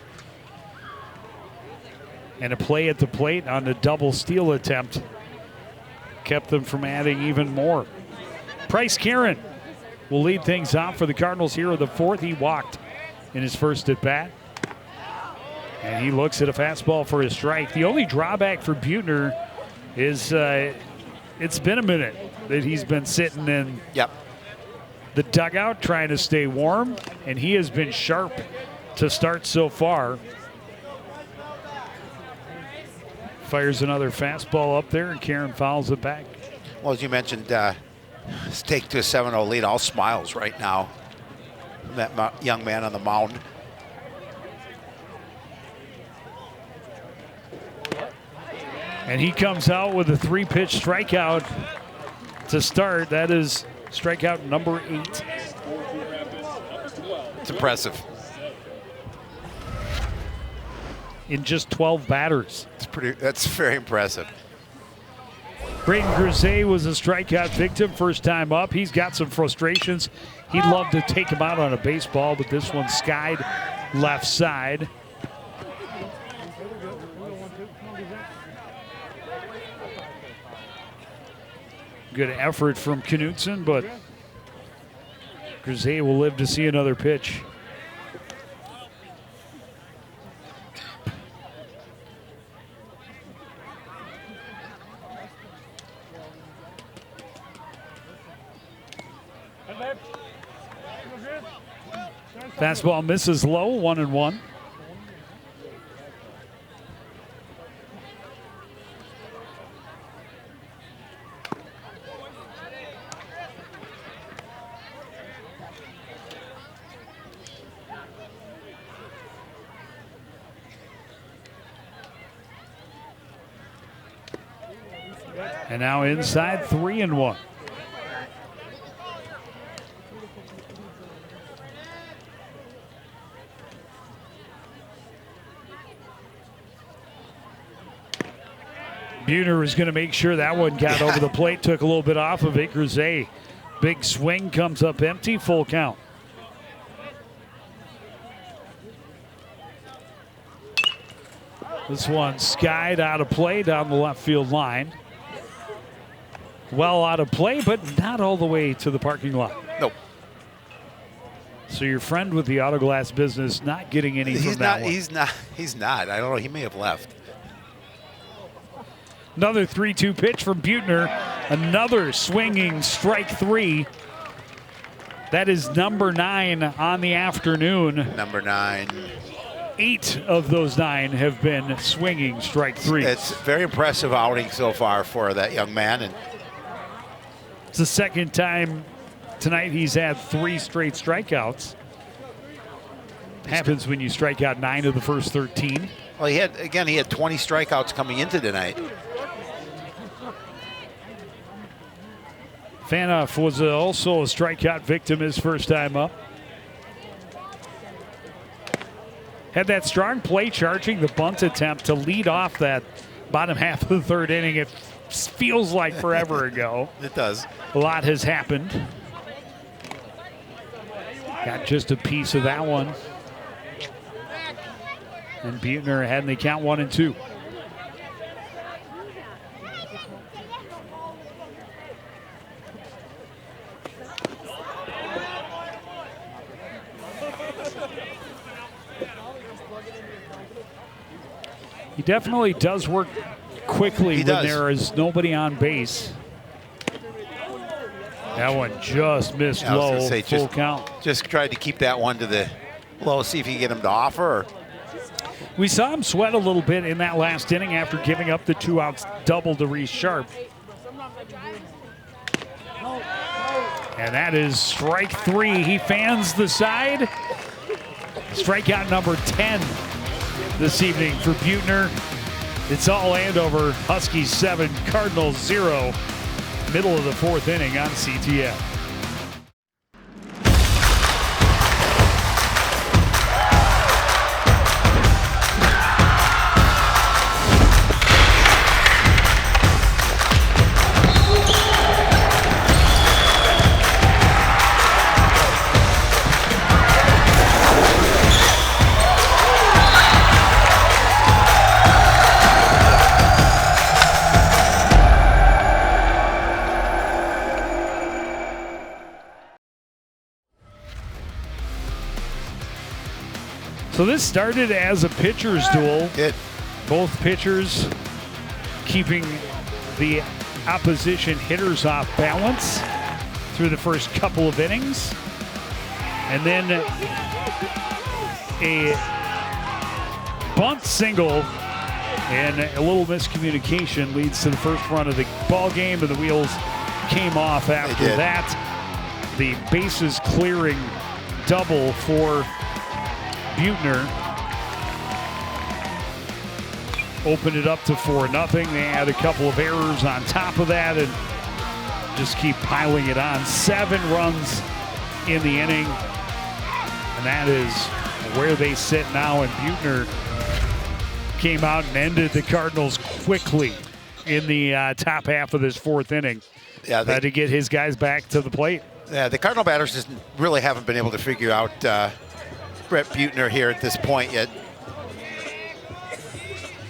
And a play at the plate on the double steal attempt kept them from adding even more. Bryce Karen will lead things off for the Cardinals here in the fourth. He walked in his first at bat. And he looks at a fastball for a strike. The only drawback for Buettner is it's been a minute that he's been sitting in the dugout trying to stay warm, and he has been sharp to start so far. Fires another fastball up there, and Karen fouls it back. Well, as you mentioned, take to a 7-0 lead. All smiles right now. That young man on the mound. And he comes out with a 3-pitch strikeout to start. That is strikeout number 8. It's impressive. In just 12 batters. That's very impressive. Braden Grisey was a strikeout victim first time up. He's got some frustrations. He'd love to take him out on a baseball, but this one skied left side. Good effort from Knutson, but Grisey will live to see another pitch. Fastball misses low, 1-1. And now inside, 3-1. Buettner was going to make sure that one got over the plate, took a little bit off of it. Grisey, big swing, comes up empty, full count. This one skied out of play down the left field line. Well out of play, but not all the way to the parking lot. Nope. So your friend with the auto glass business not getting any from that one. He's not. I don't know. He may have left. Another 3-2 pitch from Buettner. Another swinging strike 3. That is number 9 on the afternoon. Number 9. 8 of those 9 have been swinging strike 3. It's a very impressive outing so far for that young man. And it's the second time tonight he's had 3 straight strikeouts. Happens when you strike out 9 of the first 13. Well, he had 20 strikeouts coming into tonight. Fanoff was also a strikeout victim his first time up. Had that strong play charging the bunt attempt to lead off that bottom half of the third inning. It feels like forever ago. It does. A lot has happened. Got just a piece of that one. And Buettner had the count 1-2. He definitely does work quickly when there is nobody on base. That one just missed Yeah, I was low, gonna say, full count. Just tried to keep that one to the low, see if you can get him to offer. Or We saw him sweat a little bit in that last inning after giving up the 2-outs double to Reese Sharp. And that is strike 3. He fans the side. Strikeout number 10 this evening for Buettner. It's all Andover. Huskies 7, Cardinals 0. Middle of the 4th inning on CTN. So this started as a pitcher's duel. Both pitchers keeping the opposition hitters off balance through the first couple of innings. And then a bunt single and a little miscommunication leads to the first run of the ball game, and the wheels came off after that. The bases clearing double for Buettner opened it up to 4-0. They had a couple of errors on top of that and just keep piling it on. 7 runs in the inning, and that is where they sit now. And Buettner came out and ended the Cardinals quickly in the top half of this 4th inning. Yeah, to get his guys back to the plate. Yeah, the Cardinal batters just really haven't been able to figure out Brett Buettner here at this point yet.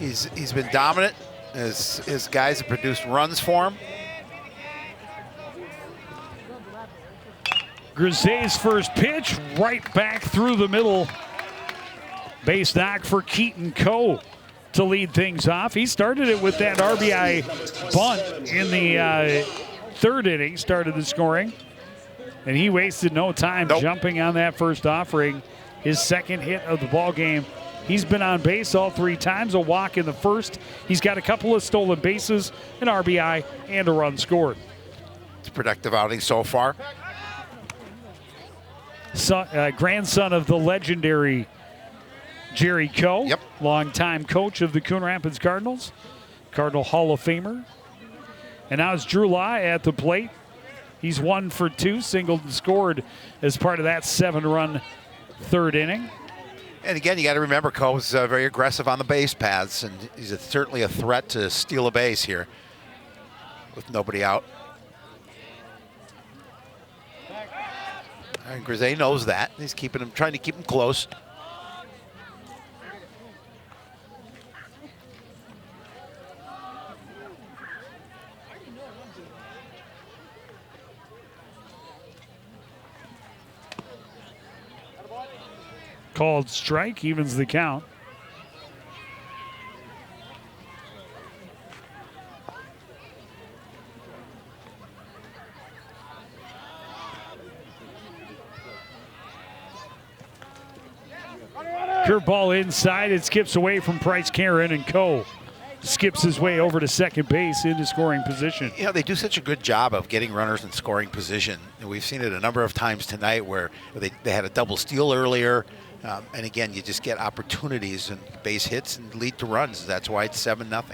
He's been dominant. His guys have produced runs for him. Griset's first pitch right back through the middle. Base knock for Keaton Coe to lead things off. He started it with that RBI bunt in the 3rd inning, started the scoring. And he wasted no time jumping on that first offering. His 2nd hit of the ball game. He's been on base all 3 times, a walk in the 1st. He's got a couple of stolen bases, an RBI, and a run scored. It's a productive outing so far. Grandson of the legendary Jerry Coe, longtime coach of the Coon Rapids Cardinals, Cardinal Hall of Famer. And now it's Drew Law at the plate. He's 1 for 2, singled and scored as part of that 7-run 3rd inning. And again, you got to remember Coe's very aggressive on the base paths, and he's certainly a threat to steal a base here with nobody out. And Griset knows that. He's trying to keep him close. Called strike, evens the count. Curveball inside, it skips away from Price Karen, and Coe skips his way over to second base into scoring position. You know, they do such a good job of getting runners in scoring position. And we've seen it a number of times tonight where they had a double steal earlier. And again, you just get opportunities and base hits and lead to runs. That's why it's 7-0.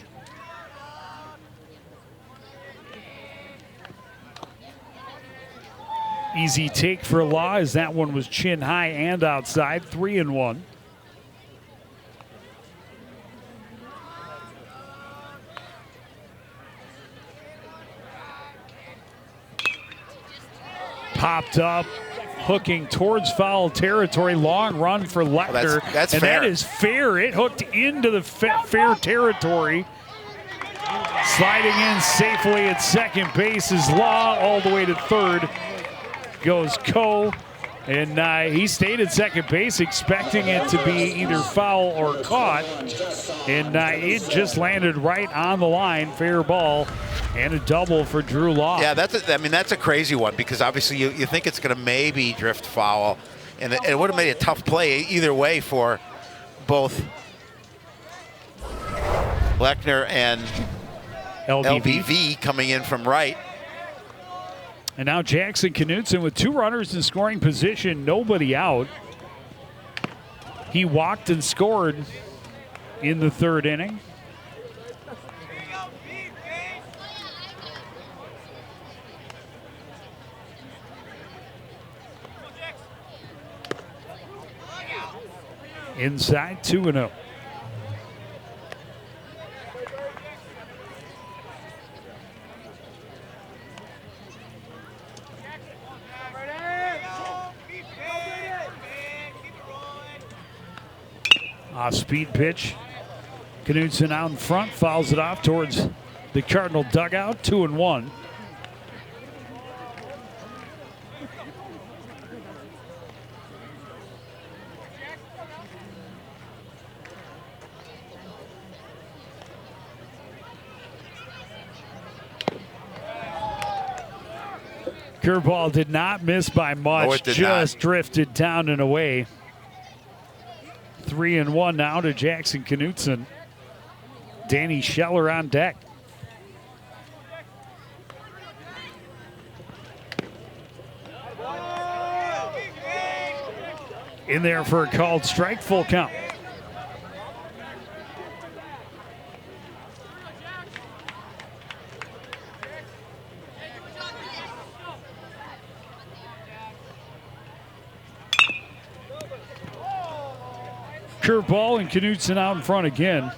Easy take for Law as that one was chin high and outside, 3-1. Popped up, hooking towards foul territory. Long run for Lecter. That's and fair. That is fair. It hooked into the fair territory. Sliding in safely at second base is Law. All the way to third goes Coe. And he stayed at second base expecting it to be either foul or caught. And it just landed right on the line. Fair ball And a double for Drew Law. Yeah, that's a crazy one because obviously you think it's going to maybe drift foul, and it would have made a tough play either way for both Lechner and LBV coming in from right. And now Jackson Knutson with 2 runners in scoring position, nobody out. He walked and scored in the 3rd inning. Inside 2-0. Off-speed pitch. Knudsen out in front, fouls it off towards the Cardinal dugout, 2-1. Curveball did not miss by much, just drifted down and away. 3-1 now to Jackson Knutson. Danny Scheller on deck. In there for a called strike, full count. Curveball and Knutson out in front again.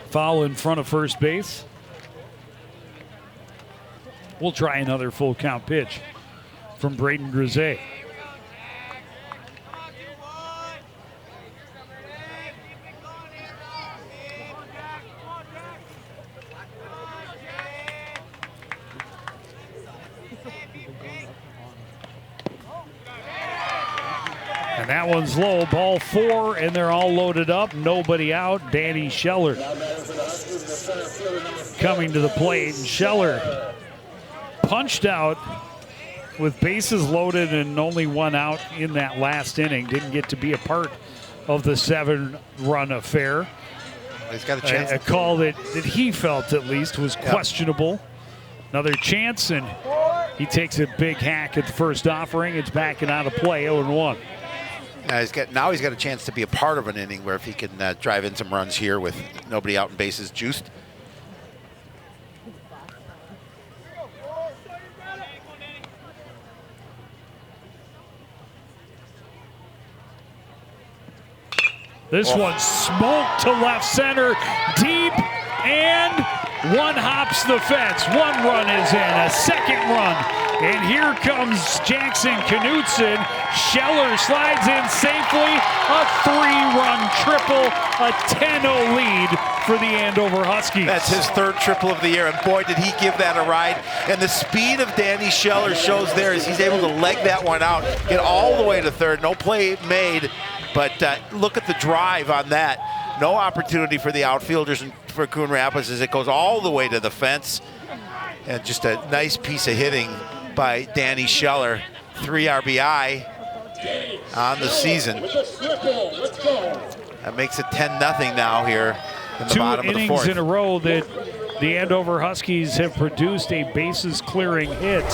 Foul in front of first base. We'll try another full count pitch from Braden Grisey. And that one's low, ball 4, and they're all loaded up, nobody out. Danny Scheller coming to the plate, and Scheller punched out with bases loaded and only 1 out in that last inning. Didn't get to be a part of the 7-run affair. He's got a chance. A call that he felt at least was questionable. Another chance, and he takes a big hack at the first offering. It's backing out of play, 0-1. Now he's got a chance to be a part of an inning where if he can drive in some runs here with nobody out and bases juiced. This one smoked to left center, deep, and one hops the fence. 1 run is in, a 2nd run. And here comes Jackson Knutson. Scheller slides in safely. A 3-run triple, a 10-0 lead for the Andover Huskies. That's his 3rd triple of the year, and boy, did he give that a ride. And the speed of Danny Scheller shows there as he's able to leg that one out, get all the way to 3rd. No play made, but look at the drive on that. No opportunity for the outfielders and for Coon Rapids as it goes all the way to the fence. And just a nice piece of hitting by Danny Scheller. 3 RBI on the season. That makes it 10-0 now here in the bottom of the 4th. 2 innings in a row that the Andover Huskies have produced a bases-clearing hit.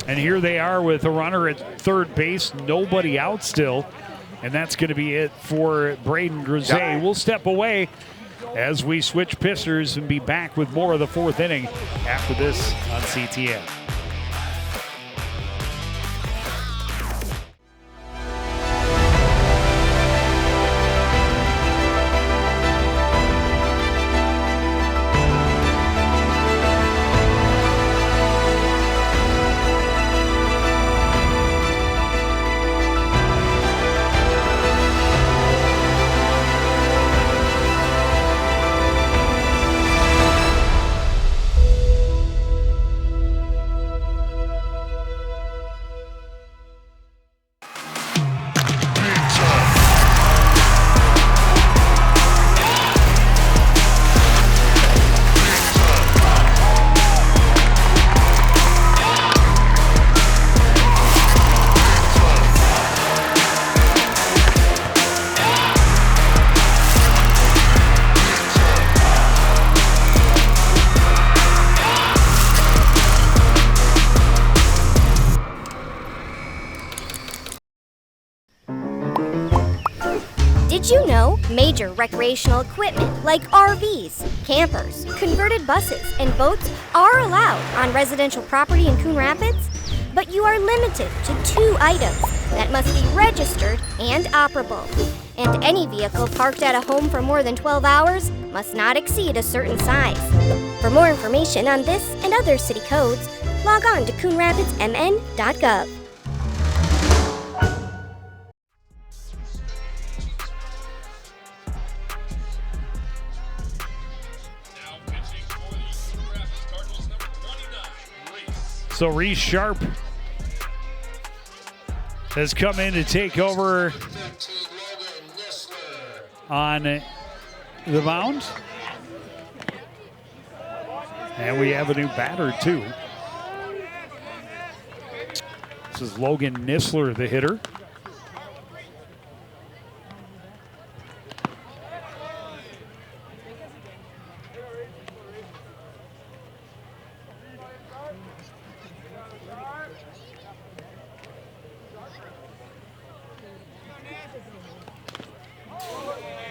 And here they are with a runner at 3rd base, nobody out still. And that's going to be it for Braden Grisey. Yeah. We'll step away as we switch pitchers and be back with more of the 4th inning after this on CTN. Major recreational equipment like RVs, campers, converted buses, and boats are allowed on residential property in Coon Rapids, but you are limited to 2 items that must be registered and operable. And any vehicle parked at a home for more than 12 hours must not exceed a certain size. For more information on this and other city codes, log on to coonrapidsmn.gov. So Reese Sharp has come in to take over on the mound. And we have a new batter, too. This is Logan Nisler, the hitter.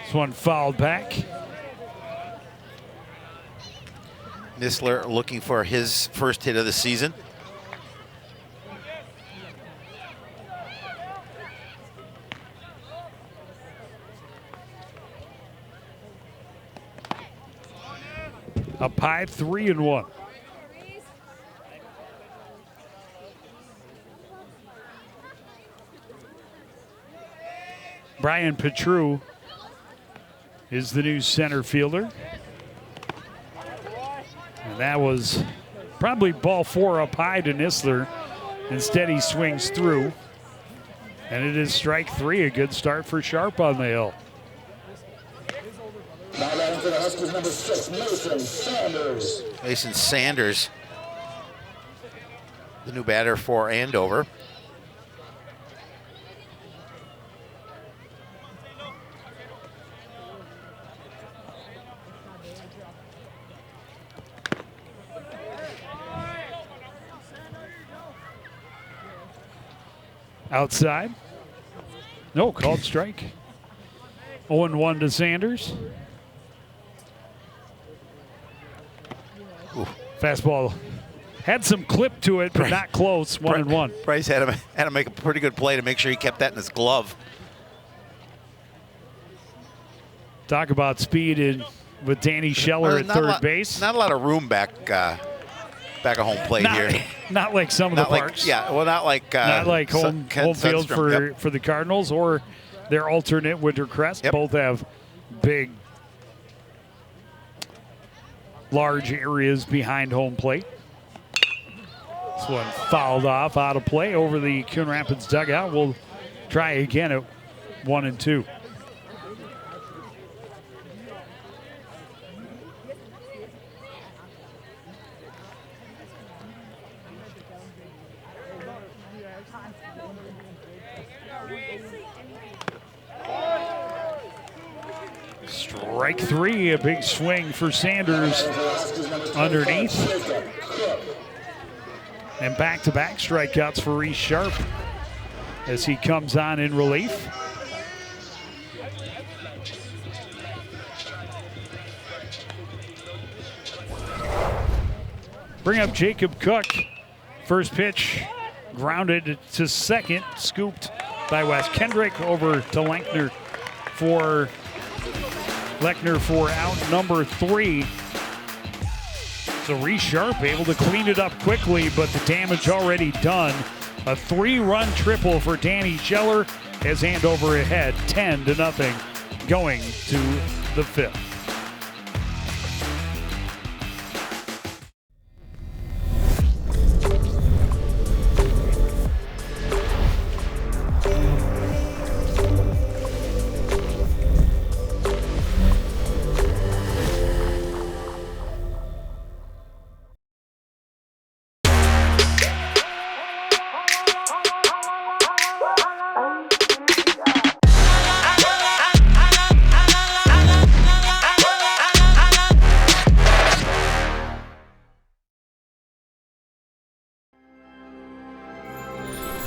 This one fouled back. Nisler looking for his first hit of the season. Up high, 3-1. Brian Petru is the new center fielder. And that was probably ball 4 up high to Nisler. Instead, he swings through. And it is strike 3, a good start for Sharp on the hill. Now batting for the Huskies, number 6, Mason Sanders. Mason Sanders, the new batter for Andover. Outside. No, called strike. 0-1 to Sanders. Ooh. Fastball had some clip to it, but not close. 1-1. Bryce had to make a pretty good play to make sure he kept that in his glove. Talk about speed with Danny Scheller at third base. Not a lot of room back at home plate here. Not like some of the parks. Not like home field for the Cardinals or their alternate Winter Crest. Yep. Both have big, large areas behind home plate. This one fouled off, out of play over the Coon Rapids dugout. We'll try again at 1-2. Strike 3, a big swing for Sanders underneath. And back-to-back strikeouts for Reese Sharp as he comes on in relief. Bring up Jacob Cook. First pitch grounded to second, scooped by Wes Kendrick over to Lechner for out number 3. So Reese Sharp able to clean it up quickly, but the damage already done. A 3-run triple for Danny Scheller as Andover ahead 10-0 going to the 5th.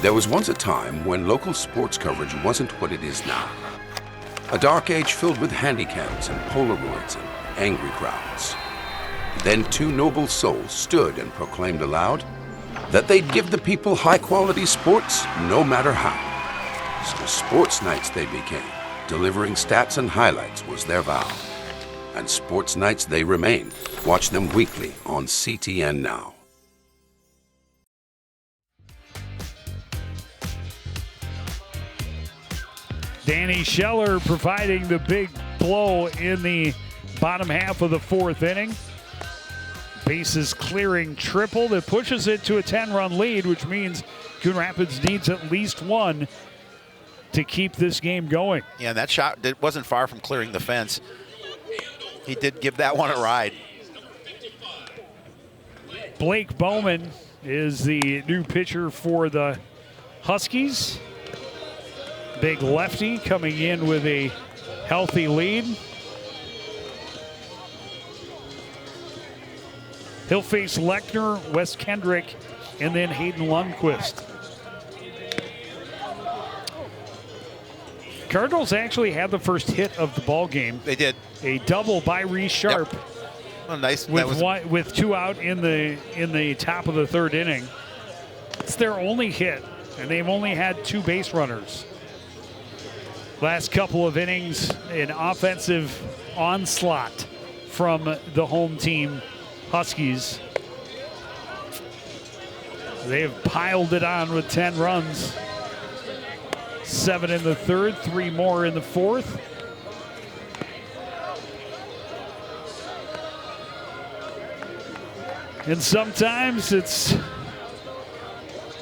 There was once a time when local sports coverage wasn't what it is now. A dark age filled with handycams and Polaroids and angry crowds. Then two noble souls stood and proclaimed aloud that they'd give the people high-quality sports no matter how. So sports nights they became. Delivering stats and highlights was their vow. And sports nights they remain. Watch them weekly on CTN Now. Danny Scheller providing the big blow in the bottom half of the fourth inning. Bases clearing triple that pushes it to a 10-run lead, which means Coon Rapids needs at least one to keep this game going. Yeah, that shot wasn't far from clearing the fence. He did give that one a ride. Blake Bowman is the new pitcher for the Huskies. Big lefty coming in with a healthy lead. He'll face Lechner, Wes Kendrick, and then Hayden Lundquist. Cardinals actually had the first hit of the ball game. They did. A double by Reese Sharp. Yep. Oh, nice. With two out in the top of the third inning. It's their only hit, and they've only had two base runners. Last couple of innings, an offensive onslaught from the home team, Huskies. They have piled it on with 10 runs. 7 in the third, 3 more in the fourth. And sometimes it's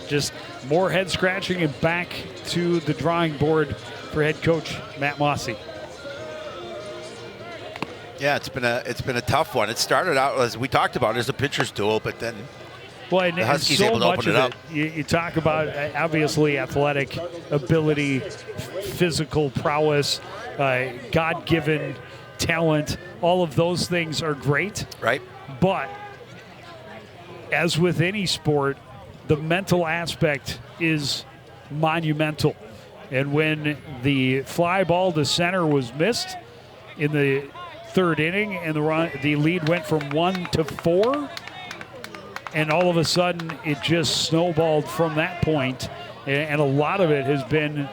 just more head scratching and back to the drawing board for head coach Matt Mossy. Yeah, it's been a tough one. It started out, as we talked about, as a pitcher's duel, but then the Huskies so able to open it up. You talk about obviously athletic ability, physical prowess, God-given talent. All of those things are great. Right. But as with any sport, the mental aspect is monumental. And when the fly ball to center was missed in the third inning, and the lead went from 1 to 4, and all of a sudden it just snowballed from that point. And a lot of it has been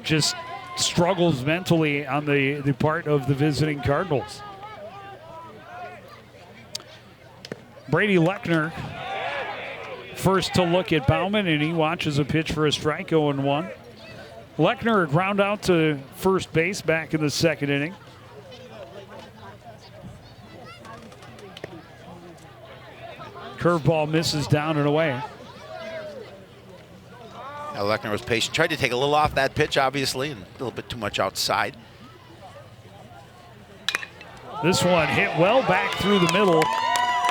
just struggles mentally on the part of the visiting Cardinals. Brady Lechner first to look at Bauman, and he watches a pitch for a strike, 0-1. Lechner ground out to first base back in the second inning. Curveball misses down and away. Now Lechner was patient. Tried to take a little off that pitch, obviously, and a little bit too much outside. This one hit well back through the middle,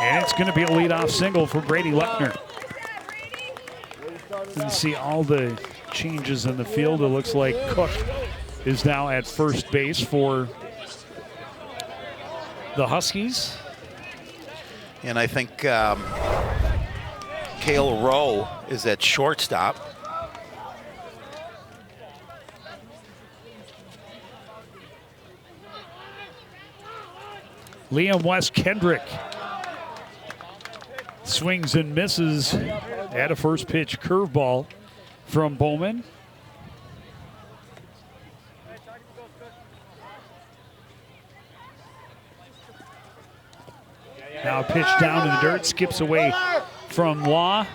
and it's going to be a leadoff single for Brady Lechner. You can see all the changes in the field. It looks like Cook is now at first base for the Huskies. And I think Cale Rowe is at shortstop. Liam West Kendrick swings and misses at a first pitch curveball from Bowman. Now a pitch down in the dirt, skips away from Law,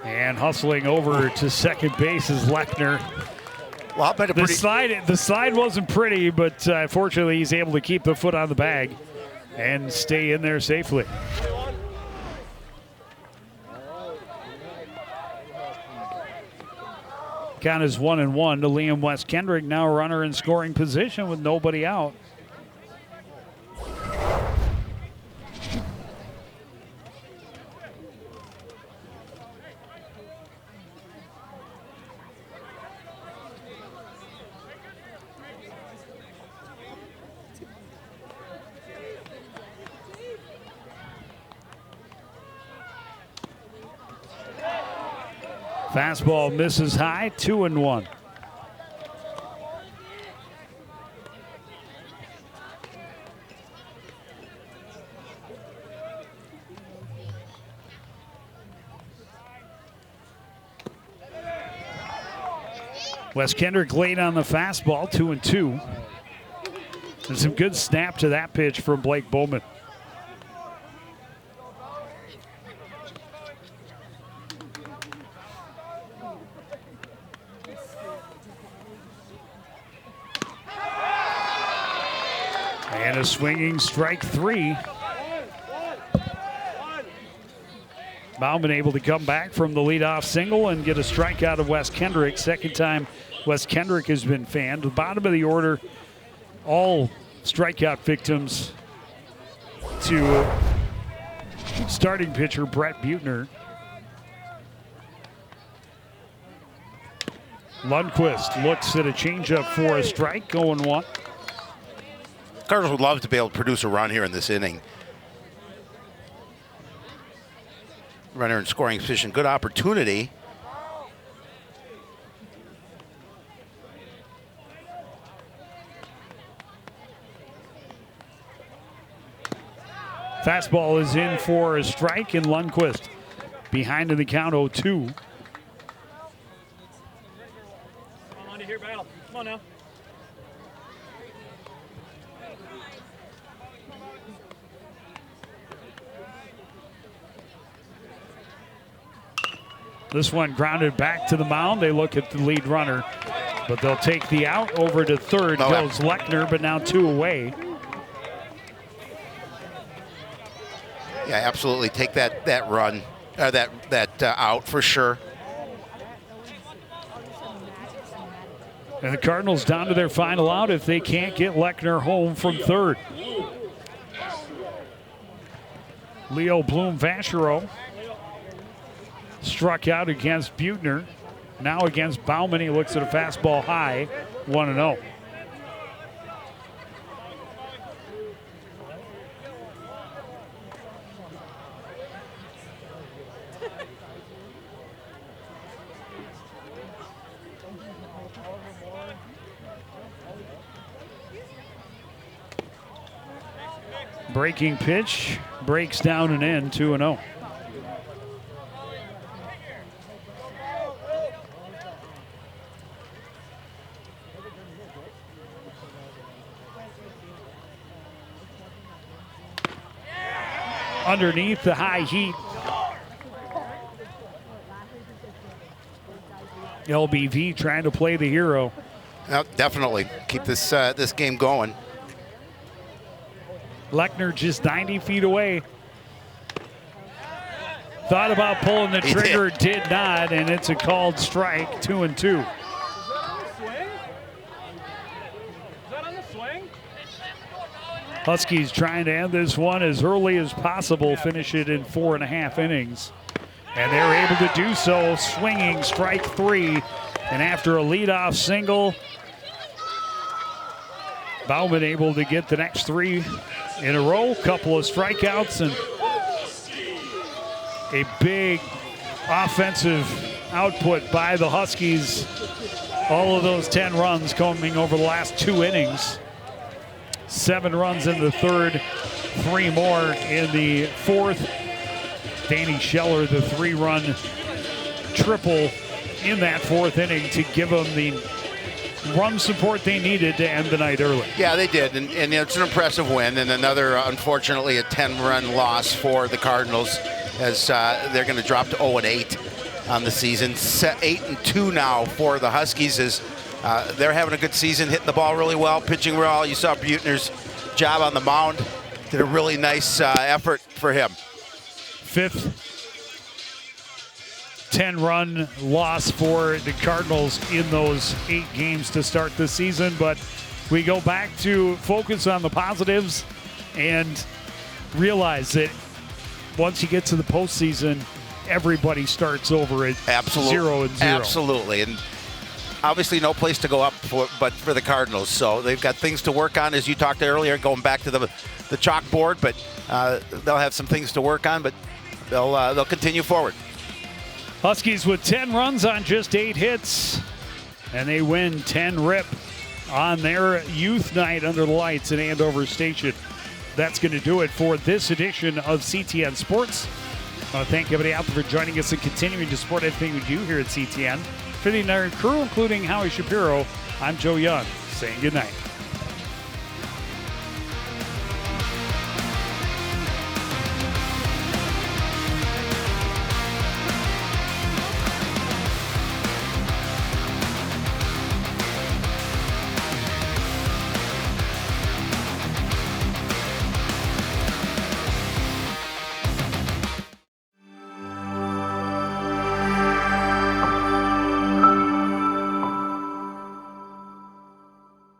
and hustling over to second base is Lechner. Well, the slide wasn't pretty, but fortunately he's able to keep the foot on the bag and stay in there safely. Count is 1-1 to Liam West Kendrick, now a runner in scoring position with nobody out. Fastball misses high, 2-1. Wes Kendrick late on the fastball, 2-2. And some good snap to that pitch from Blake Bowman. And a swinging strike 3. Bauman able to come back from the leadoff single and get a strikeout of Wes Kendrick. Second time Wes Kendrick has been fanned. The bottom of the order, all strikeout victims to starting pitcher Brett Buettner. Lundqvist looks at a changeup for a strike, going 1. Cardinals would love to be able to produce a run here in this inning. Runner in scoring position, good opportunity. Fastball is in for a strike, and Lundqvist behind in the count, 0-2. Come on to here, battle. Come on now. This one grounded back to the mound. They look at the lead runner, but they'll take the out. Over to third goes Lechner, but now 2 away. Yeah, absolutely. Take that run, that out for sure. And the Cardinals down to their final out if they can't get Lechner home from third. Leo Bloom-Vachereau struck out against Buettner. Now against Bauman, he looks at a fastball high, 1-0. Breaking pitch, breaks down and in, 2-0. Underneath the high heat. LBV trying to play the hero. Definitely keep this this game going. Lechner just 90 feet away. Thought about pulling the trigger, did not, and it's a called strike, 2-2. Huskies trying to end this one as early as possible, finish it in 4.5 innings. And they're able to do so, swinging strike 3. And after a leadoff single, Bauman able to get the next 3 in a row. Couple of strikeouts and a big offensive output by the Huskies. All of those 10 runs coming over the last 2 innings. 7 runs in the third, 3 more in the fourth. Danny Scheller, the 3-run triple in that 4th inning to give them the run support they needed to end the night early. Yeah, they did, and it's an impressive win, and another, unfortunately, a 10-run loss for the Cardinals as they're going to drop to 0-8 on the season. 8-2 now for the Huskies as they're having a good season, hitting the ball really well, pitching well. You saw Buettner's job on the mound. Did a really nice effort for him. 5th 10-run loss for the Cardinals in those 8 games to start the season, but we go back to focus on the positives and realize that once you get to the postseason, everybody starts over at 0-0. Absolutely, and obviously no place to go up but for the Cardinals, so they've got things to work on, as you talked earlier, going back to the chalkboard, but they'll have some things to work on, but they'll continue forward. Huskies with 10 runs on just 8 hits, and they win 10-rip on their youth night under the lights at Andover Station. That's going to do it for this edition of CTN Sports. I want to thank everybody out there for joining us and continuing to support everything we do here at CTN. fitting our crew, including Howie Shapiro, I'm Joe Young, saying goodnight.